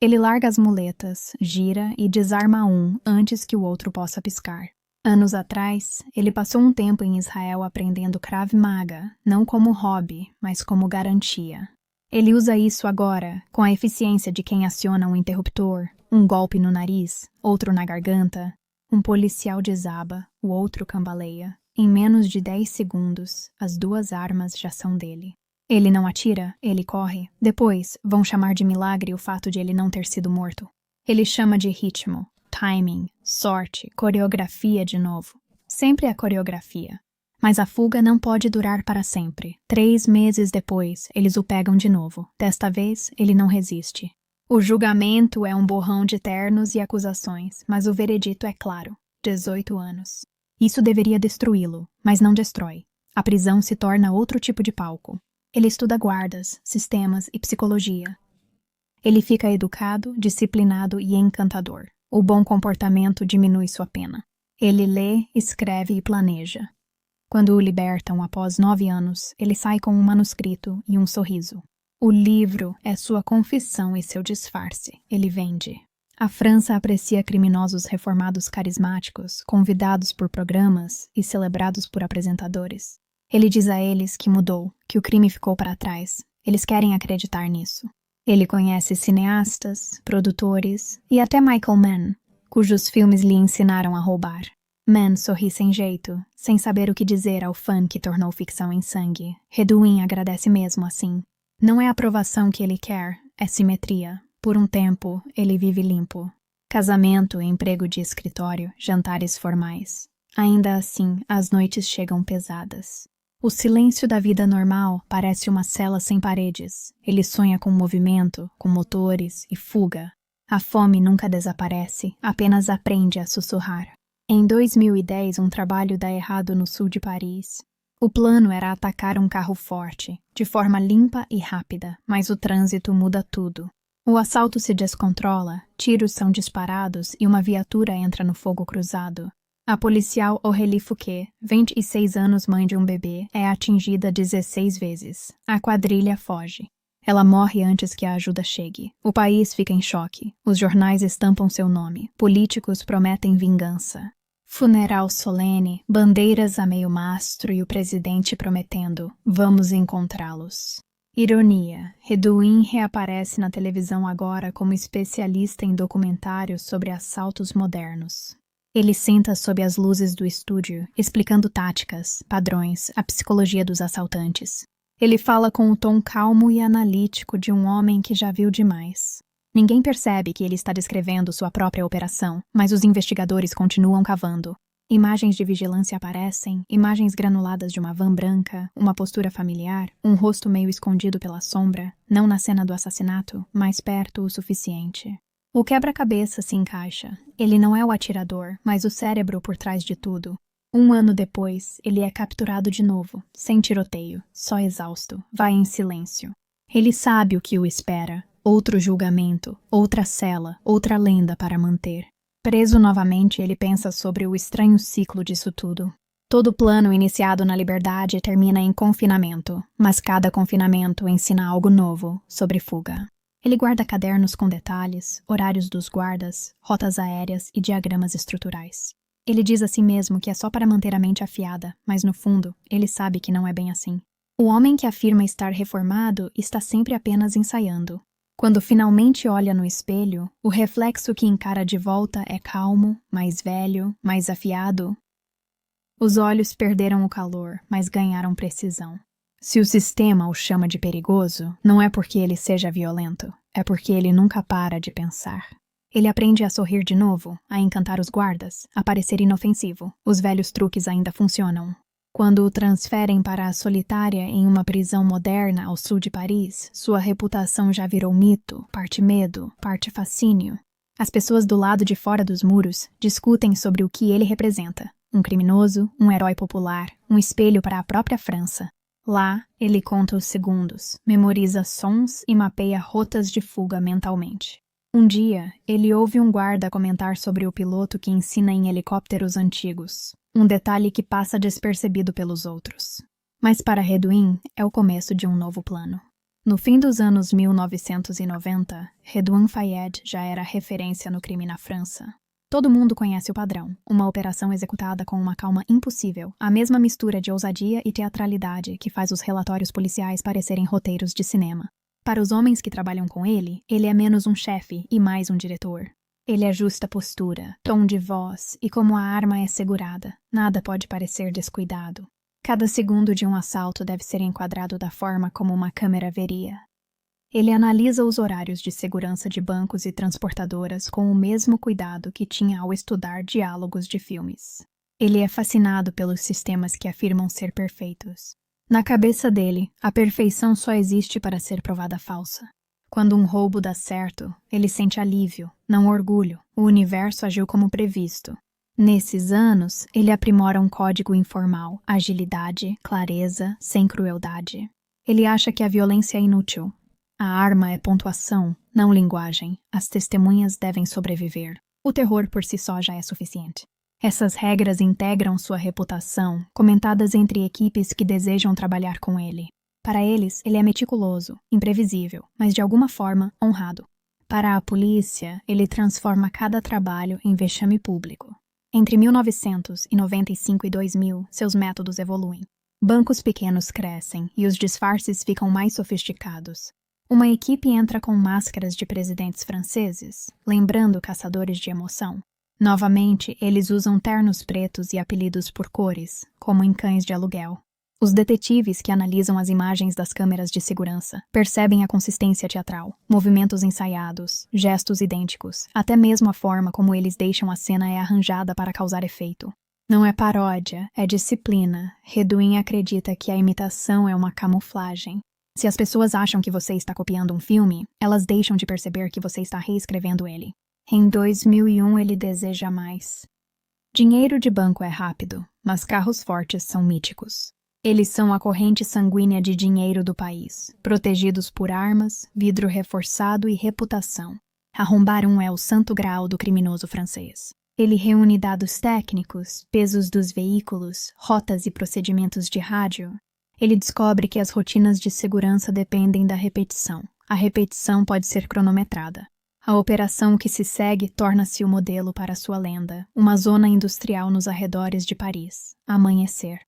Ele larga as muletas, gira e desarma um antes que o outro possa piscar. Anos atrás, ele passou um tempo em Israel aprendendo Krav Maga, não como hobby, mas como garantia. Ele usa isso agora, com a eficiência de quem aciona um interruptor, um golpe no nariz, outro na garganta. Um policial desaba, o outro cambaleia. Em menos de 10 segundos, as 2 armas já são dele. Ele não atira, ele corre. Depois, vão chamar de milagre o fato de ele não ter sido morto. Ele chama de ritmo, timing, sorte, coreografia de novo. Sempre a coreografia. Mas a fuga não pode durar para sempre. 3 meses depois, eles o pegam de novo. Desta vez, ele não resiste. O julgamento é um borrão de ternos e acusações, mas o veredito é claro. 18 anos. Isso deveria destruí-lo, mas não destrói. A prisão se torna outro tipo de palco. Ele estuda guardas, sistemas e psicologia. Ele fica educado, disciplinado e encantador. O bom comportamento diminui sua pena. Ele lê, escreve e planeja. Quando o libertam após 9 anos, ele sai com um manuscrito e um sorriso. O livro é sua confissão e seu disfarce. Ele vende. A França aprecia criminosos reformados carismáticos, convidados por programas e celebrados por apresentadores. Ele diz a eles que mudou, que o crime ficou para trás. Eles querem acreditar nisso. Ele conhece cineastas, produtores e até Michael Mann, cujos filmes lhe ensinaram a roubar. Mann sorri sem jeito, sem saber o que dizer ao fã que tornou ficção em sangue. Redwin agradece mesmo assim. Não é aprovação que ele quer, é simetria. Por um tempo, ele vive limpo. Casamento, emprego de escritório, jantares formais. Ainda assim, as noites chegam pesadas. O silêncio da vida normal parece uma cela sem paredes. Ele sonha com movimento, com motores e fuga. A fome nunca desaparece, apenas aprende a sussurrar. Em 2010, um trabalho dá errado no sul de Paris. O plano era atacar um carro forte, de forma limpa e rápida, mas o trânsito muda tudo. O assalto se descontrola, tiros são disparados e uma viatura entra no fogo cruzado. A policial Aurélie Fouquet, 26 anos, mãe de um bebê, é atingida 16 vezes. A quadrilha foge. Ela morre antes que a ajuda chegue. O país fica em choque. Os jornais estampam seu nome. Políticos prometem vingança. Funeral solene, bandeiras a meio mastro e o presidente prometendo: vamos encontrá-los. Ironia, Redwin reaparece na televisão agora como especialista em documentários sobre assaltos modernos. Ele senta sob as luzes do estúdio, explicando táticas, padrões, a psicologia dos assaltantes. Ele fala com o tom calmo e analítico de um homem que já viu demais. Ninguém percebe que ele está descrevendo sua própria operação, mas os investigadores continuam cavando. Imagens de vigilância aparecem, imagens granuladas de uma van branca, uma postura familiar, um rosto meio escondido pela sombra, não na cena do assassinato, mas perto o suficiente. O quebra-cabeça se encaixa. Ele não é o atirador, mas o cérebro por trás de tudo. 1 ano depois, ele é capturado de novo, sem tiroteio, só exausto, vai em silêncio. Ele sabe o que o espera. Outro julgamento, outra cela, outra lenda para manter. Preso novamente, ele pensa sobre o estranho ciclo disso tudo. Todo plano iniciado na liberdade termina em confinamento, mas cada confinamento ensina algo novo sobre fuga. Ele guarda cadernos com detalhes, horários dos guardas, rotas aéreas e diagramas estruturais. Ele diz a si mesmo que é só para manter a mente afiada, mas no fundo, ele sabe que não é bem assim. O homem que afirma estar reformado está sempre apenas ensaiando. Quando finalmente olha no espelho, o reflexo que encara de volta é calmo, mais velho, mais afiado. Os olhos perderam o calor, mas ganharam precisão. Se o sistema o chama de perigoso, não é porque ele seja violento, é porque ele nunca para de pensar. Ele aprende a sorrir de novo, a encantar os guardas, a parecer inofensivo. Os velhos truques ainda funcionam. Quando o transferem para a solitária em uma prisão moderna ao sul de Paris, sua reputação já virou mito, parte medo, parte fascínio. As pessoas do lado de fora dos muros discutem sobre o que ele representa. Um criminoso, um herói popular, um espelho para a própria França. Lá, ele conta os segundos, memoriza sons e mapeia rotas de fuga mentalmente. Um dia, ele ouve um guarda comentar sobre o piloto que ensina em helicópteros antigos. Um detalhe que passa despercebido pelos outros. Mas para Redwin, é o começo de um novo plano. No fim dos anos 1990, Redwin Fayed já era referência no crime na França. Todo mundo conhece o padrão, uma operação executada com uma calma impossível, a mesma mistura de ousadia e teatralidade que faz os relatórios policiais parecerem roteiros de cinema. Para os homens que trabalham com ele é menos um chefe e mais um diretor. Ele ajusta a postura, tom de voz e como a arma é segurada. Nada pode parecer descuidado. Cada segundo de um assalto deve ser enquadrado da forma como uma câmera veria. Ele analisa os horários de segurança de bancos e transportadoras com o mesmo cuidado que tinha ao estudar diálogos de filmes. Ele é fascinado pelos sistemas que afirmam ser perfeitos. Na cabeça dele, a perfeição só existe para ser provada falsa. Quando um roubo dá certo, ele sente alívio, não orgulho. O universo agiu como previsto. Nesses anos, ele aprimora um código informal, agilidade, clareza, sem crueldade. Ele acha que a violência é inútil. A arma é pontuação, não linguagem. As testemunhas devem sobreviver. O terror por si só já é suficiente. Essas regras integram sua reputação, comentadas entre equipes que desejam trabalhar com ele. Para eles, ele é meticuloso, imprevisível, mas de alguma forma honrado. Para a polícia, ele transforma cada trabalho em vexame público. Entre 1995 e 2000, seus métodos evoluem. Bancos pequenos crescem e os disfarces ficam mais sofisticados. Uma equipe entra com máscaras de presidentes franceses, lembrando caçadores de emoção. Novamente, eles usam ternos pretos e apelidos por cores, como em cães de aluguel. Os detetives que analisam as imagens das câmeras de segurança percebem a consistência teatral, movimentos ensaiados, gestos idênticos, até mesmo a forma como eles deixam a cena é arranjada para causar efeito. Não é paródia, é disciplina. Reduin acredita que a imitação é uma camuflagem. Se as pessoas acham que você está copiando um filme, elas deixam de perceber que você está reescrevendo ele. Em 2001, ele deseja mais. Dinheiro de banco é rápido, mas carros fortes são míticos. Eles são a corrente sanguínea de dinheiro do país, protegidos por armas, vidro reforçado e reputação. Arrombar um é o santo graal do criminoso francês. Ele reúne dados técnicos, pesos dos veículos, rotas e procedimentos de rádio. Ele descobre que as rotinas de segurança dependem da repetição. A repetição pode ser cronometrada. A operação que se segue torna-se o modelo para sua lenda, uma zona industrial nos arredores de Paris. Amanhecer.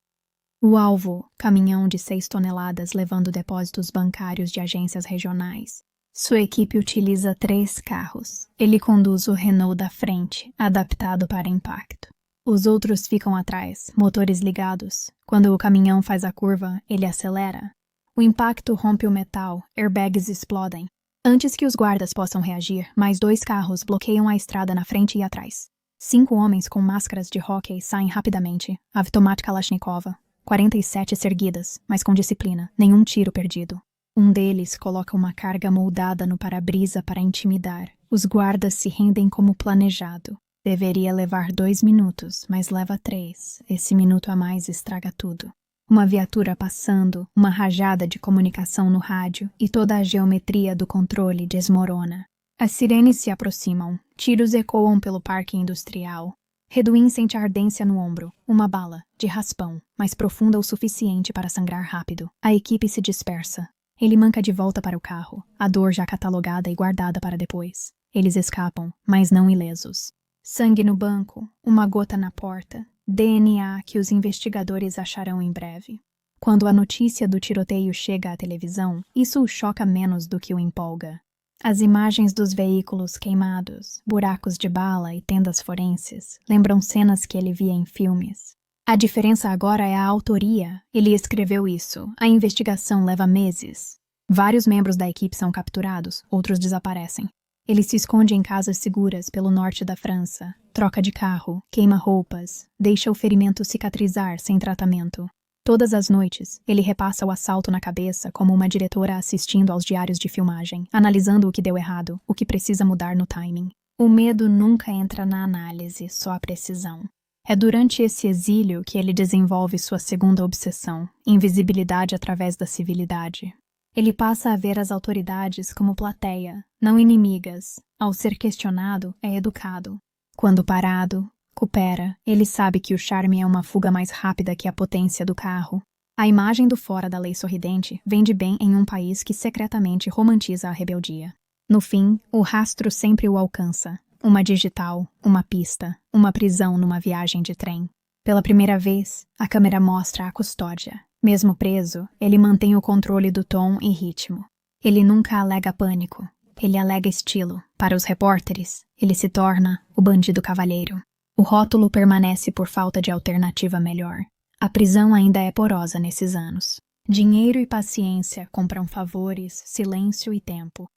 O alvo, caminhão de 6 toneladas levando depósitos bancários de agências regionais. Sua equipe utiliza 3 carros. Ele conduz o Renault da frente, adaptado para impacto. Os outros ficam atrás, motores ligados. Quando o caminhão faz a curva, ele acelera. O impacto rompe o metal, airbags explodem. Antes que os guardas possam reagir, mais 2 carros bloqueiam a estrada na frente e atrás. 5 homens com máscaras de hóquei saem rapidamente, automática Kalashnikova. 47 erguidas, mas com disciplina, nenhum tiro perdido. Um deles coloca uma carga moldada no para-brisa para intimidar. Os guardas se rendem como planejado. Deveria levar 2 minutos, mas leva 3. Esse minuto a mais estraga tudo. Uma viatura passando, uma rajada de comunicação no rádio e toda a geometria do controle desmorona. As sirenes se aproximam, tiros ecoam pelo parque industrial. Reduin sente ardência no ombro, uma bala, de raspão, mas profunda o suficiente para sangrar rápido. A equipe se dispersa. Ele manca de volta para o carro, a dor já catalogada e guardada para depois. Eles escapam, mas não ilesos. Sangue no banco, uma gota na porta, DNA que os investigadores acharão em breve. Quando a notícia do tiroteio chega à televisão, isso o choca menos do que o empolga. As imagens dos veículos queimados, buracos de bala e tendas forenses lembram cenas que ele via em filmes. A diferença agora é a autoria. Ele escreveu isso. A investigação leva meses. Vários membros da equipe são capturados, outros desaparecem. Ele se esconde em casas seguras pelo norte da França, troca de carro, queima roupas, deixa o ferimento cicatrizar sem tratamento. Todas as noites, ele repassa o assalto na cabeça como uma diretora assistindo aos diários de filmagem, analisando o que deu errado, o que precisa mudar no timing. O medo nunca entra na análise, só a precisão. É durante esse exílio que ele desenvolve sua segunda obsessão, invisibilidade através da civilidade. Ele passa a ver as autoridades como plateia, não inimigas. Ao ser questionado, é educado. Quando parado, coopera. Ele sabe que o charme é uma fuga mais rápida que a potência do carro. A imagem do fora da lei sorridente vende bem em um país que secretamente romantiza a rebeldia. No fim, o rastro sempre o alcança. Uma digital, uma pista, uma prisão numa viagem de trem. Pela primeira vez, a câmera mostra a custódia. Mesmo preso, ele mantém o controle do tom e ritmo. Ele nunca alega pânico. Ele alega estilo. Para os repórteres, ele se torna o bandido cavalheiro. O rótulo permanece por falta de alternativa melhor. A prisão ainda é porosa nesses anos. Dinheiro e paciência compram favores, silêncio e tempo.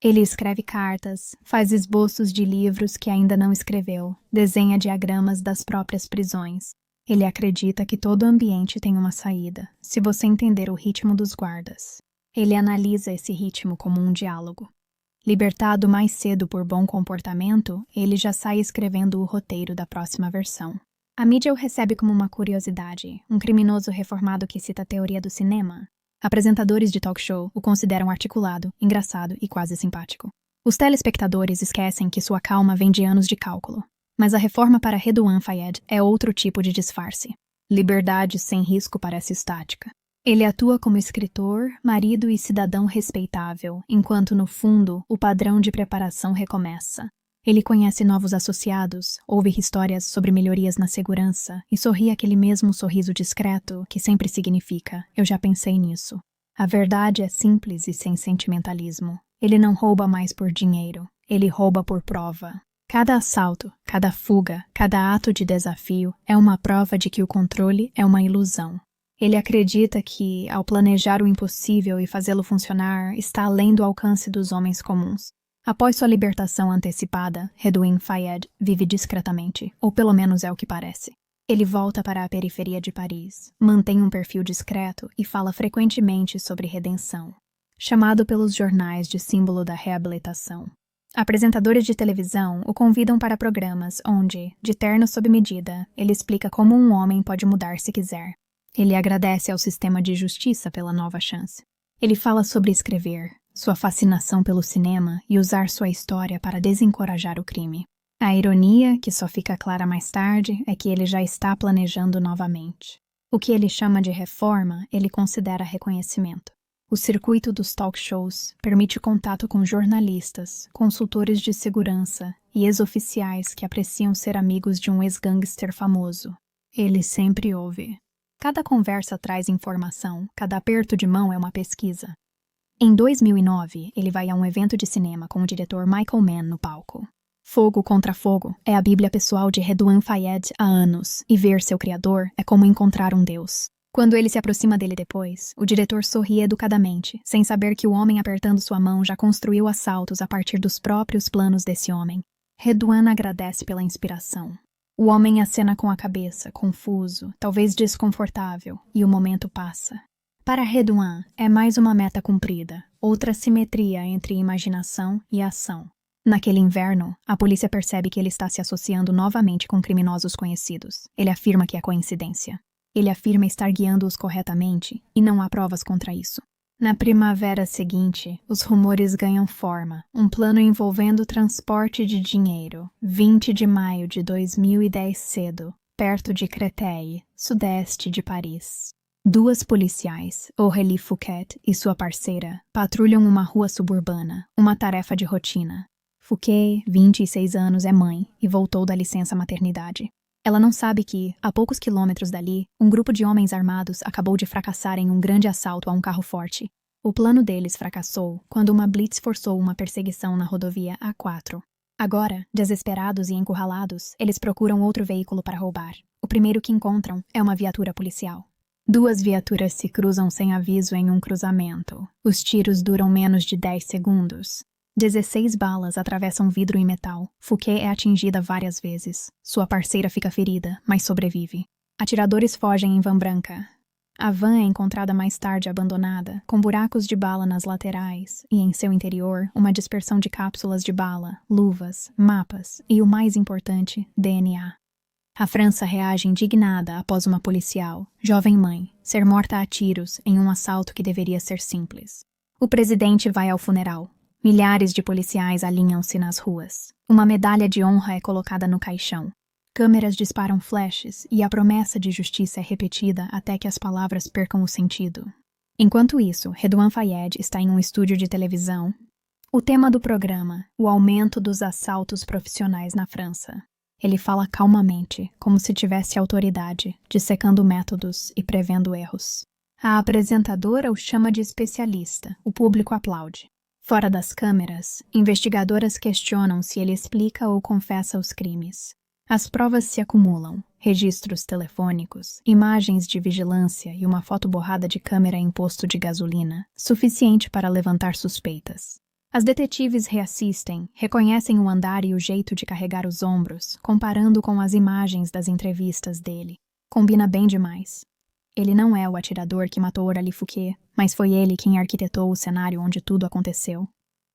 Ele escreve cartas, faz esboços de livros que ainda não escreveu, desenha diagramas das próprias prisões. Ele acredita que todo ambiente tem uma saída, se você entender o ritmo dos guardas. Ele analisa esse ritmo como um diálogo. Libertado mais cedo por bom comportamento, ele já sai escrevendo o roteiro da próxima versão. A mídia o recebe como uma curiosidade, um criminoso reformado que cita a teoria do cinema. Apresentadores de talk show o consideram articulado, engraçado e quase simpático. Os telespectadores esquecem que sua calma vem de anos de cálculo. Mas a reforma para Redouane Faïd é outro tipo de disfarce. Liberdade sem risco parece estática. Ele atua como escritor, marido e cidadão respeitável, enquanto no fundo o padrão de preparação recomeça. Ele conhece novos associados, ouve histórias sobre melhorias na segurança e sorri aquele mesmo sorriso discreto que sempre significa "eu já pensei nisso". A verdade é simples e sem sentimentalismo. Ele não rouba mais por dinheiro, ele rouba por prova. Cada assalto, cada fuga, cada ato de desafio é uma prova de que o controle é uma ilusão. Ele acredita que, ao planejar o impossível e fazê-lo funcionar, está além do alcance dos homens comuns. Após sua libertação antecipada, Redouane Faïd vive discretamente, ou pelo menos é o que parece. Ele volta para a periferia de Paris, mantém um perfil discreto e fala frequentemente sobre redenção. Chamado pelos jornais de símbolo da reabilitação. Apresentadores de televisão o convidam para programas onde, de terno sob medida, ele explica como um homem pode mudar se quiser. Ele agradece ao sistema de justiça pela nova chance. Ele fala sobre escrever, sua fascinação pelo cinema e usar sua história para desencorajar o crime. A ironia, que só fica clara mais tarde, é que ele já está planejando novamente. O que ele chama de reforma, ele considera reconhecimento. O circuito dos talk shows permite contato com jornalistas, consultores de segurança e ex-oficiais que apreciam ser amigos de um ex-gangster famoso. Ele sempre ouve. Cada conversa traz informação, cada aperto de mão é uma pesquisa. Em 2009, ele vai a um evento de cinema com o diretor Michael Mann no palco. Fogo contra Fogo é a bíblia pessoal de Redouane Faïd há anos, e ver seu criador é como encontrar um deus. Quando ele se aproxima dele depois, o diretor sorri educadamente, sem saber que o homem apertando sua mão já construiu assaltos a partir dos próprios planos desse homem. Redouane agradece pela inspiração. O homem acena com a cabeça, confuso, talvez desconfortável, e o momento passa. Para Redouane, é mais uma meta cumprida, outra simetria entre imaginação e ação. Naquele inverno, a polícia percebe que ele está se associando novamente com criminosos conhecidos. Ele afirma que é coincidência. Ele afirma estar guiando-os corretamente, e não há provas contra isso. Na primavera seguinte, os rumores ganham forma. Um plano envolvendo transporte de dinheiro. 20 de maio de 2010 cedo, perto de Créteil, sudeste de Paris. Duas policiais, Aurélie Fouquet e sua parceira, patrulham uma rua suburbana, uma tarefa de rotina. Fouquet, 26 anos, é mãe e voltou da licença maternidade. Ela não sabe que, a poucos quilômetros dali, um grupo de homens armados acabou de fracassar em um grande assalto a um carro forte. O plano deles fracassou quando uma blitz forçou uma perseguição na rodovia A4. Agora, desesperados e encurralados, eles procuram outro veículo para roubar. O primeiro que encontram é uma viatura policial. Duas viaturas se cruzam sem aviso em um cruzamento. Os tiros duram menos de 10 segundos. 16 balas atravessam vidro e metal. Fouquet é atingida várias vezes. Sua parceira fica ferida, mas sobrevive. Atiradores fogem em van branca. A van é encontrada mais tarde abandonada, com buracos de bala nas laterais e, em seu interior, uma dispersão de cápsulas de bala, luvas, mapas e, o mais importante, DNA. A França reage indignada após uma policial, jovem mãe, ser morta a tiros em um assalto que deveria ser simples. O presidente vai ao funeral. Milhares de policiais alinham-se nas ruas. Uma medalha de honra é colocada no caixão. Câmeras disparam flashes e a promessa de justiça é repetida até que as palavras percam o sentido. Enquanto isso, Redouane Faïd está em um estúdio de televisão. O tema do programa, o aumento dos assaltos profissionais na França. Ele fala calmamente, como se tivesse autoridade, dissecando métodos e prevendo erros. A apresentadora o chama de especialista, o público aplaude. Fora das câmeras, investigadoras questionam se ele explica ou confessa os crimes. As provas se acumulam, registros telefônicos, imagens de vigilância e uma foto borrada de câmera em posto de gasolina, suficiente para levantar suspeitas. As detetives reassistem, reconhecem o andar e o jeito de carregar os ombros, comparando com as imagens das entrevistas dele. Combina bem demais. Ele não é o atirador que matou Aurélie Fouquet, mas foi ele quem arquitetou o cenário onde tudo aconteceu.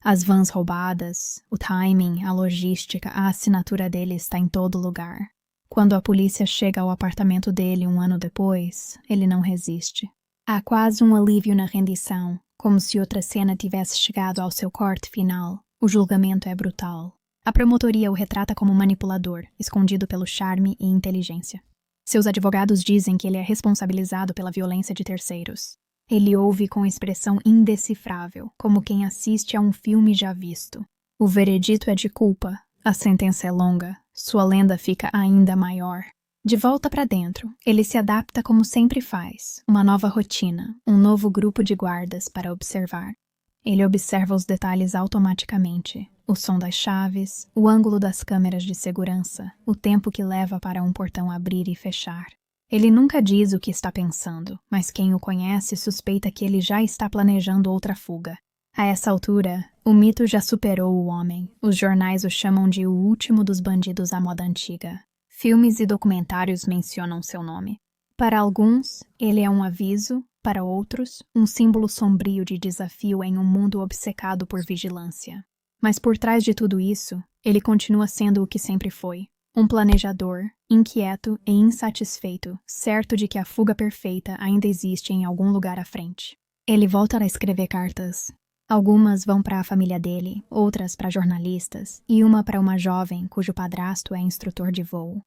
As vans roubadas, o timing, a logística, a assinatura dele está em todo lugar. Quando a polícia chega ao apartamento dele 1 ano depois, ele não resiste. Há quase um alívio na rendição, como se outra cena tivesse chegado ao seu corte final. O julgamento é brutal. A promotoria o retrata como manipulador, escondido pelo charme e inteligência. Seus advogados dizem que ele é responsabilizado pela violência de terceiros. Ele ouve com expressão indecifrável, como quem assiste a um filme já visto. O veredito é de culpa, a sentença é longa, sua lenda fica ainda maior. De volta para dentro, ele se adapta como sempre faz, uma nova rotina, um novo grupo de guardas para observar. Ele observa os detalhes automaticamente, o som das chaves, o ângulo das câmeras de segurança, o tempo que leva para um portão abrir e fechar. Ele nunca diz o que está pensando, mas quem o conhece suspeita que ele já está planejando outra fuga. A essa altura, o mito já superou o homem. Os jornais o chamam de o último dos bandidos à moda antiga. Filmes e documentários mencionam seu nome. Para alguns, ele é um aviso, para outros, um símbolo sombrio de desafio em um mundo obcecado por vigilância. Mas por trás de tudo isso, ele continua sendo o que sempre foi. Um planejador, inquieto e insatisfeito, certo de que a fuga perfeita ainda existe em algum lugar à frente. Ele volta a escrever cartas. Algumas vão para a família dele, outras para jornalistas, e uma para uma jovem cujo padrasto é instrutor de voo.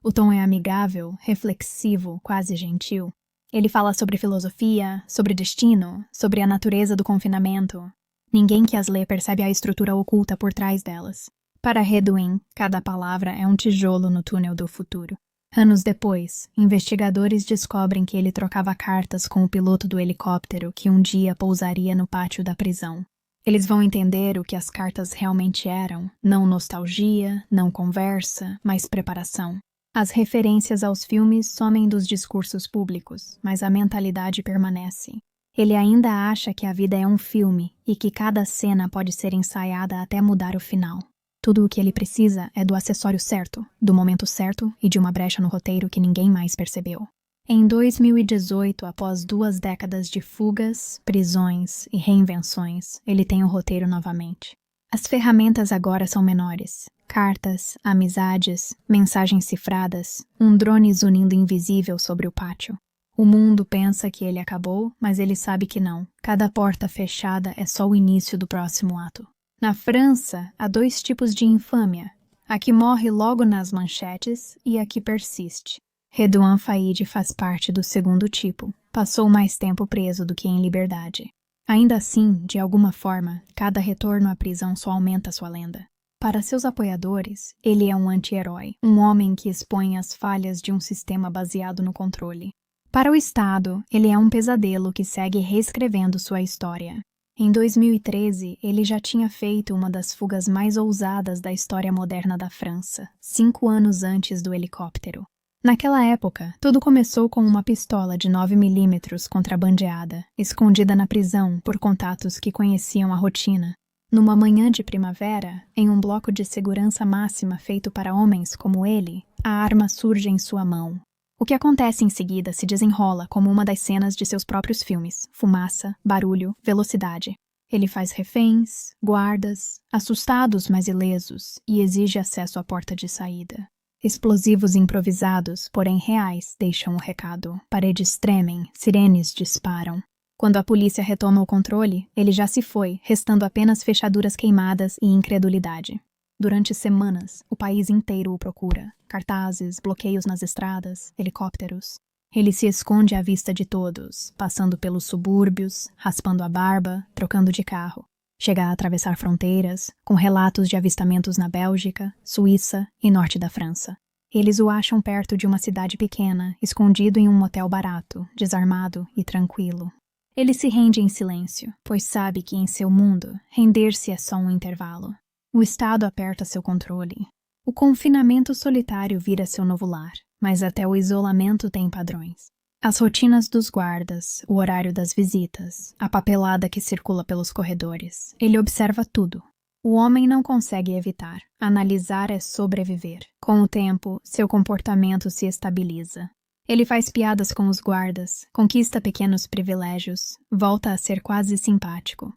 O tom é amigável, reflexivo, quase gentil. Ele fala sobre filosofia, sobre destino, sobre a natureza do confinamento. Ninguém que as lê percebe a estrutura oculta por trás delas. Para Redwin, cada palavra é um tijolo no túnel do futuro. Anos depois, investigadores descobrem que ele trocava cartas com o piloto do helicóptero que um dia pousaria no pátio da prisão. Eles vão entender o que as cartas realmente eram, não nostalgia, não conversa, mas preparação. As referências aos filmes somem dos discursos públicos, mas a mentalidade permanece. Ele ainda acha que a vida é um filme e que cada cena pode ser ensaiada até mudar o final. Tudo o que ele precisa é do acessório certo, do momento certo e de uma brecha no roteiro que ninguém mais percebeu. Em 2018, após 2 décadas de fugas, prisões e reinvenções, ele tem o roteiro novamente. As ferramentas agora são menores. Cartas, amizades, mensagens cifradas, um drone zunindo invisível sobre o pátio. O mundo pensa que ele acabou, mas ele sabe que não. Cada porta fechada é só o início do próximo ato. Na França, há 2 tipos de infâmia, a que morre logo nas manchetes e a que persiste. Redouan Faïd faz parte do segundo tipo, passou mais tempo preso do que em liberdade. Ainda assim, de alguma forma, cada retorno à prisão só aumenta sua lenda. Para seus apoiadores, ele é um anti-herói, um homem que expõe as falhas de um sistema baseado no controle. Para o Estado, ele é um pesadelo que segue reescrevendo sua história. Em 2013, ele já tinha feito uma das fugas mais ousadas da história moderna da França, 5 anos antes do helicóptero. Naquela época, tudo começou com uma pistola de 9mm contrabandeada, escondida na prisão por contatos que conheciam a rotina. Numa manhã de primavera, em um bloco de segurança máxima feito para homens como ele, a arma surge em sua mão. O que acontece em seguida se desenrola como uma das cenas de seus próprios filmes: fumaça, barulho, velocidade. Ele faz reféns, guardas, assustados mas ilesos, e exige acesso à porta de saída. Explosivos improvisados, porém reais, deixam o recado. Paredes tremem, sirenes disparam. Quando a polícia retoma o controle, ele já se foi, restando apenas fechaduras queimadas e incredulidade. Durante semanas, o país inteiro o procura. Cartazes, bloqueios nas estradas, helicópteros. Ele se esconde à vista de todos, passando pelos subúrbios, raspando a barba, trocando de carro. Chega a atravessar fronteiras, com relatos de avistamentos na Bélgica, Suíça e norte da França. Eles o acham perto de uma cidade pequena, escondido em um motel barato, desarmado e tranquilo. Ele se rende em silêncio, pois sabe que em seu mundo, render-se é só um intervalo. O Estado aperta seu controle. O confinamento solitário vira seu novo lar, mas até o isolamento tem padrões. As rotinas dos guardas, o horário das visitas, a papelada que circula pelos corredores. Ele observa tudo. O homem não consegue evitar. Analisar é sobreviver. Com o tempo, seu comportamento se estabiliza. Ele faz piadas com os guardas, conquista pequenos privilégios, volta a ser quase simpático.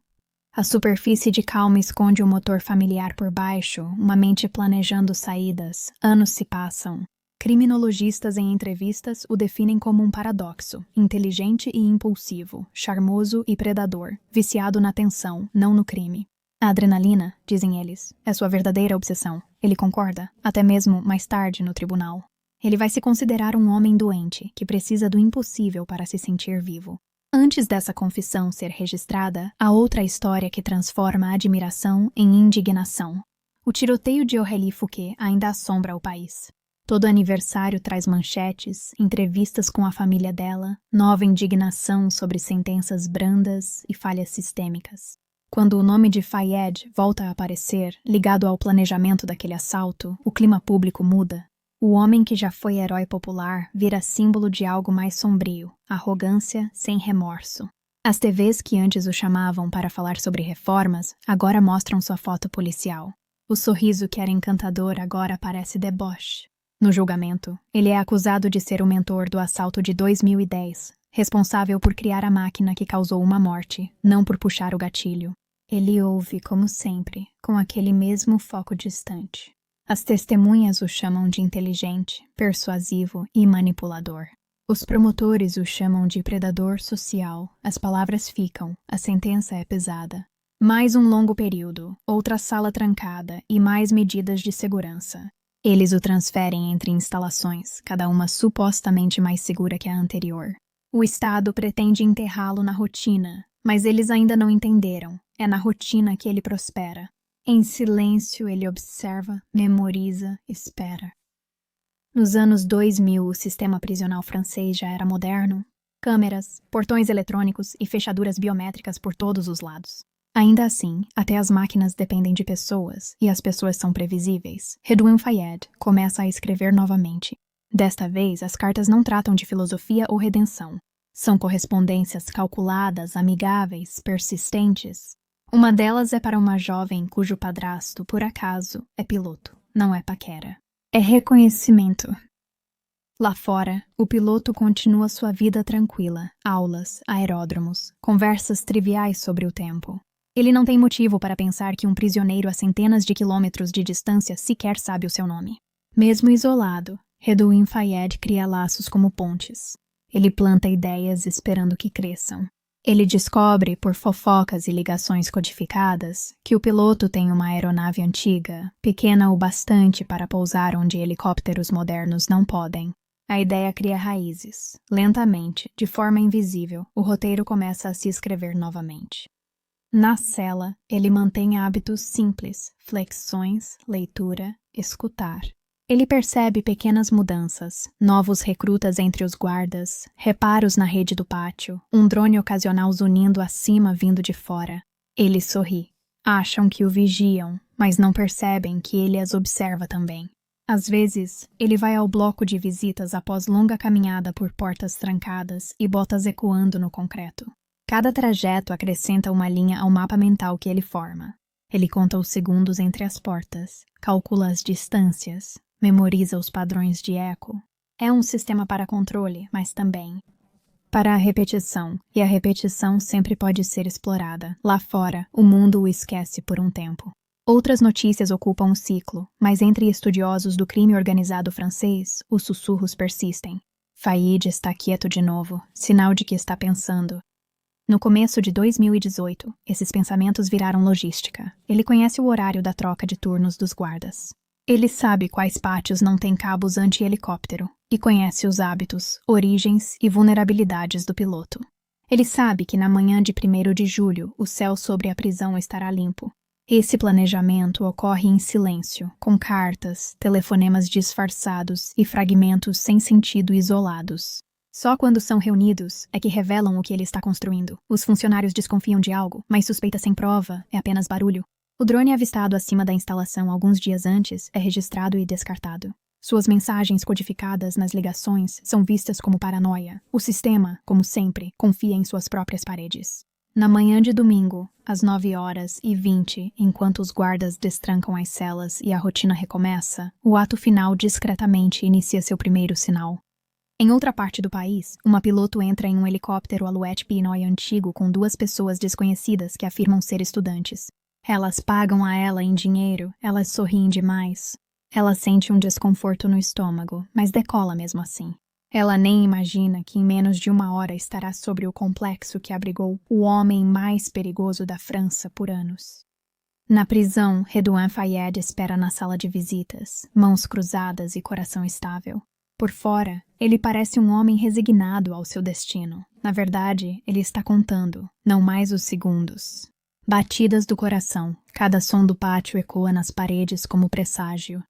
A superfície de calma esconde o motor familiar por baixo, uma mente planejando saídas. Anos se passam. Criminologistas em entrevistas o definem como um paradoxo, inteligente e impulsivo, charmoso e predador, viciado na tensão, não no crime. A adrenalina, dizem eles, é sua verdadeira obsessão. Ele concorda, até mesmo mais tarde no tribunal. Ele vai se considerar um homem doente, que precisa do impossível para se sentir vivo. Antes dessa confissão ser registrada, há outra história que transforma a admiração em indignação. O tiroteio de Aurélie Fouquet ainda assombra o país. Todo aniversário traz manchetes, entrevistas com a família dela, nova indignação sobre sentenças brandas e falhas sistêmicas. Quando o nome de Fayed volta a aparecer, ligado ao planejamento daquele assalto, o clima público muda. O homem que já foi herói popular vira símbolo de algo mais sombrio, arrogância sem remorso. As TVs que antes o chamavam para falar sobre reformas, agora mostram sua foto policial. O sorriso que era encantador agora parece deboche. No julgamento, ele é acusado de ser o mentor do assalto de 2010, responsável por criar a máquina que causou uma morte, não por puxar o gatilho. Ele ouve, como sempre, com aquele mesmo foco distante. As testemunhas o chamam de inteligente, persuasivo e manipulador. Os promotores o chamam de predador social. As palavras ficam, a sentença é pesada. Mais um longo período, outra sala trancada e mais medidas de segurança. Eles o transferem entre instalações, cada uma supostamente mais segura que a anterior. O Estado pretende enterrá-lo na rotina, mas eles ainda não entenderam. É na rotina que ele prospera. Em silêncio, ele observa, memoriza, espera. Nos anos 2000, o sistema prisional francês já era moderno. Câmeras, portões eletrônicos e fechaduras biométricas por todos os lados. Ainda assim, até as máquinas dependem de pessoas, e as pessoas são previsíveis. Redouane Fayed começa a escrever novamente. Desta vez, as cartas não tratam de filosofia ou redenção. São correspondências calculadas, amigáveis, persistentes. Uma delas é para uma jovem cujo padrasto, por acaso, é piloto, não é paquera. É reconhecimento. Lá fora, o piloto continua sua vida tranquila, aulas, aeródromos, conversas triviais sobre o tempo. Ele não tem motivo para pensar que um prisioneiro a centenas de quilômetros de distância sequer sabe o seu nome. Mesmo isolado, Redouane Fayed cria laços como pontes. Ele planta ideias esperando que cresçam. Ele descobre, por fofocas e ligações codificadas, que o piloto tem uma aeronave antiga, pequena o bastante para pousar onde helicópteros modernos não podem. A ideia cria raízes. Lentamente, de forma invisível, o roteiro começa a se escrever novamente. Na cela, ele mantém hábitos simples, flexões, leitura, escutar. Ele percebe pequenas mudanças, novos recrutas entre os guardas, reparos na rede do pátio, um drone ocasional zunindo acima vindo de fora. Ele sorri. Acham que o vigiam, mas não percebem que ele as observa também. Às vezes, ele vai ao bloco de visitas após longa caminhada por portas trancadas e botas ecoando no concreto. Cada trajeto acrescenta uma linha ao mapa mental que ele forma. Ele conta os segundos entre as portas, calcula as distâncias, memoriza os padrões de eco. É um sistema para controle, mas também para a repetição, e a repetição sempre pode ser explorada. Lá fora, o mundo o esquece por um tempo. Outras notícias ocupam o ciclo, mas entre estudiosos do crime organizado francês, os sussurros persistem. Fayed está quieto de novo, sinal de que está pensando. No começo de 2018, esses pensamentos viraram logística. Ele conhece o horário da troca de turnos dos guardas. Ele sabe quais pátios não têm cabos anti-helicóptero e conhece os hábitos, origens e vulnerabilidades do piloto. Ele sabe que na manhã de 1º de julho o céu sobre a prisão estará limpo. Esse planejamento ocorre em silêncio, com cartas, telefonemas disfarçados e fragmentos sem sentido isolados. Só quando são reunidos é que revelam o que ele está construindo. Os funcionários desconfiam de algo, mas suspeita sem prova é apenas barulho. O drone avistado acima da instalação alguns dias antes é registrado e descartado. Suas mensagens codificadas nas ligações são vistas como paranoia. O sistema, como sempre, confia em suas próprias paredes. Na manhã de domingo, às 9h20, enquanto os guardas destrancam as celas e a rotina recomeça, o ato final discretamente inicia seu primeiro sinal. Em outra parte do país, uma piloto entra em um helicóptero Alouette Pinoi antigo com duas pessoas desconhecidas que afirmam ser estudantes. Elas pagam a ela em dinheiro, elas sorriem demais. Ela sente um desconforto no estômago, mas decola mesmo assim. Ela nem imagina que em menos de 1 hora estará sobre o complexo que abrigou o homem mais perigoso da França por anos. Na prisão, Redouan Fayed espera na sala de visitas, mãos cruzadas e coração estável. Por fora, ele parece um homem resignado ao seu destino. Na verdade, ele está contando, não mais os segundos. Batidas do coração, cada som do pátio ecoa nas paredes como presságio.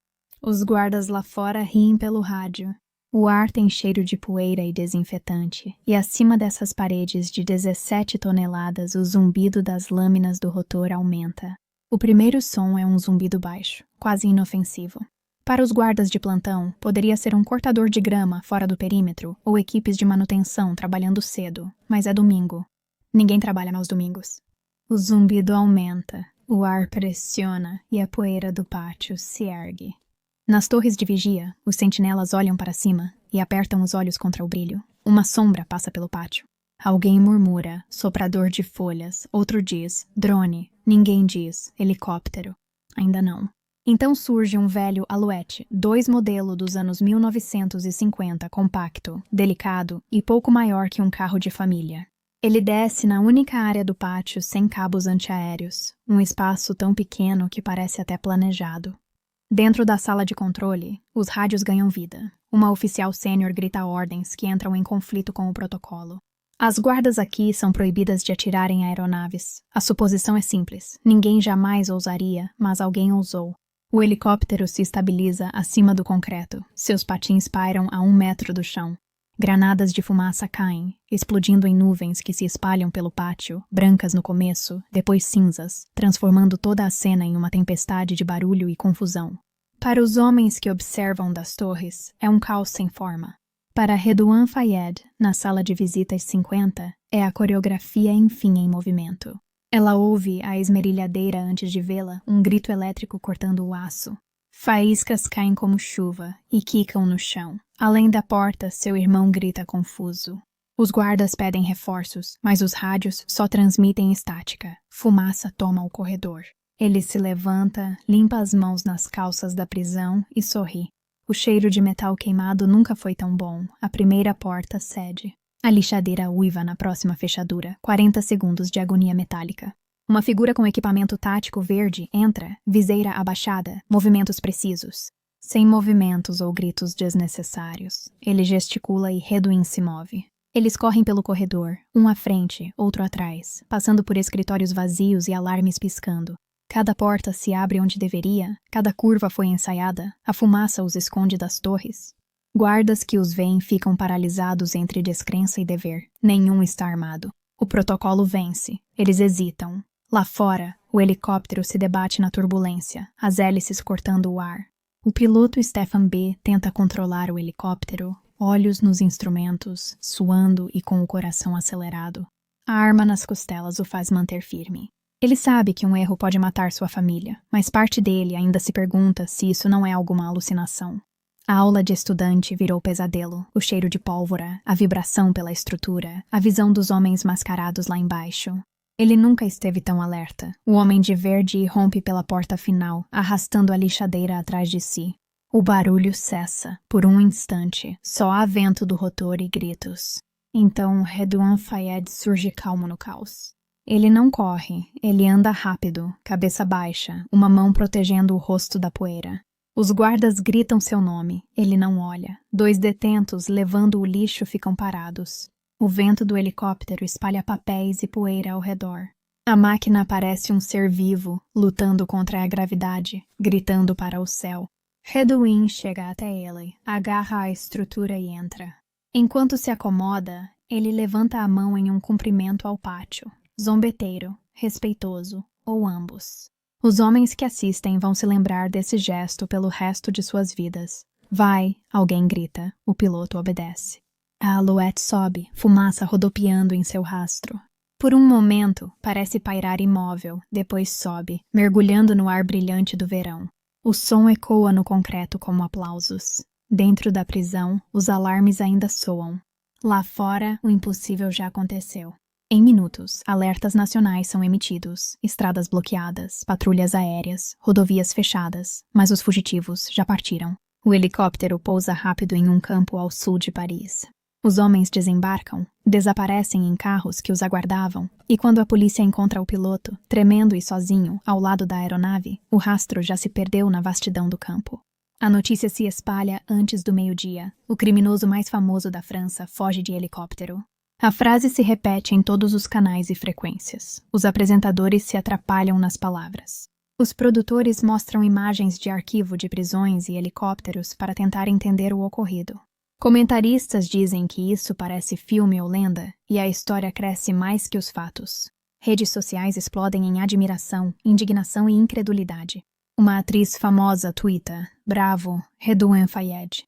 Os guardas lá fora riem pelo rádio. O ar tem cheiro de poeira e desinfetante, e acima dessas paredes de 17 toneladas o zumbido das lâminas do rotor aumenta. O primeiro som é um zumbido baixo, quase inofensivo. Para os guardas de plantão, poderia ser um cortador de grama fora do perímetro ou equipes de manutenção trabalhando cedo, mas é domingo. Ninguém trabalha aos domingos. O zumbido aumenta, o ar pressiona e a poeira do pátio se ergue. Nas torres de vigia, os sentinelas olham para cima e apertam os olhos contra o brilho. Uma sombra passa pelo pátio. Alguém murmura, soprador de folhas, outro diz, drone, ninguém diz, helicóptero. Ainda não. Então surge um velho Alouette, 2 modelo dos anos 1950, compacto, delicado e pouco maior que um carro de família. Ele desce na única área do pátio sem cabos antiaéreos, um espaço tão pequeno que parece até planejado. Dentro da sala de controle, os rádios ganham vida. Uma oficial sênior grita ordens que entram em conflito com o protocolo. As guardas aqui são proibidas de atirar em aeronaves. A suposição é simples. Ninguém jamais ousaria, mas alguém ousou. O helicóptero se estabiliza acima do concreto. Seus patins pairam a 1 metro do chão. Granadas de fumaça caem, explodindo em nuvens que se espalham pelo pátio, brancas no começo, depois cinzas, transformando toda a cena em uma tempestade de barulho e confusão. Para os homens que observam das torres, é um caos sem forma. Para Redouan Fayed, na sala de visitas 50, é a coreografia enfim em movimento. Ela ouve a esmerilhadeira antes de vê-la, um grito elétrico cortando o aço. Faíscas caem como chuva e quicam no chão. Além da porta, seu irmão grita confuso. Os guardas pedem reforços, mas os rádios só transmitem estática. Fumaça toma o corredor. Ele se levanta, limpa as mãos nas calças da prisão e sorri. O cheiro de metal queimado nunca foi tão bom. A primeira porta cede. A lixadeira uiva na próxima fechadura. 40 segundos de agonia metálica. Uma figura com equipamento tático verde entra, viseira abaixada, movimentos precisos. Sem movimentos ou gritos desnecessários. Ele gesticula e Redouan se move. Eles correm pelo corredor, um à frente, outro atrás, passando por escritórios vazios e alarmes piscando. Cada porta se abre onde deveria, cada curva foi ensaiada, a fumaça os esconde das torres. Guardas que os veem ficam paralisados entre descrença e dever. Nenhum está armado. O protocolo vence. Eles hesitam. Lá fora, o helicóptero se debate na turbulência, as hélices cortando o ar. O piloto Stefan B. tenta controlar o helicóptero, olhos nos instrumentos, suando e com o coração acelerado. A arma nas costelas o faz manter firme. Ele sabe que um erro pode matar sua família, mas parte dele ainda se pergunta se isso não é alguma alucinação. A aula de estudante virou pesadelo, o cheiro de pólvora, a vibração pela estrutura, a visão dos homens mascarados lá embaixo. Ele nunca esteve tão alerta. O homem de verde irrompe pela porta final, arrastando a lixadeira atrás de si. O barulho cessa, por um instante, só há vento do rotor e gritos. Então Redouan Fayed surge calmo no caos. Ele não corre, ele anda rápido, cabeça baixa, uma mão protegendo o rosto da poeira. Os guardas gritam seu nome, ele não olha. 2 detentos, levando o lixo, ficam parados. O vento do helicóptero espalha papéis e poeira ao redor. A máquina parece um ser vivo, lutando contra a gravidade, gritando para o céu. Redouan chega até ele, agarra a estrutura e entra. Enquanto se acomoda, ele levanta a mão em um cumprimento ao pátio. Zombeteiro, respeitoso, ou ambos. Os homens que assistem vão se lembrar desse gesto pelo resto de suas vidas. Vai, alguém grita. O piloto obedece. A Alouette sobe, fumaça rodopiando em seu rastro. Por um momento, parece pairar imóvel, depois sobe, mergulhando no ar brilhante do verão. O som ecoa no concreto como aplausos. Dentro da prisão, os alarmes ainda soam. Lá fora, o impossível já aconteceu. Em minutos, alertas nacionais são emitidos, estradas bloqueadas, patrulhas aéreas, rodovias fechadas, mas os fugitivos já partiram. O helicóptero pousa rápido em um campo ao sul de Paris. Os homens desembarcam, desaparecem em carros que os aguardavam, e quando a polícia encontra o piloto, tremendo e sozinho, ao lado da aeronave, o rastro já se perdeu na vastidão do campo. A notícia se espalha antes do meio-dia. O criminoso mais famoso da França foge de helicóptero. A frase se repete em todos os canais e frequências. Os apresentadores se atrapalham nas palavras. Os produtores mostram imagens de arquivo de prisões e helicópteros para tentar entender o ocorrido. Comentaristas dizem que isso parece filme ou lenda, e a história cresce mais que os fatos. Redes sociais explodem em admiração, indignação e incredulidade. Uma atriz famosa tuita: "Bravo, Redouane Faïd.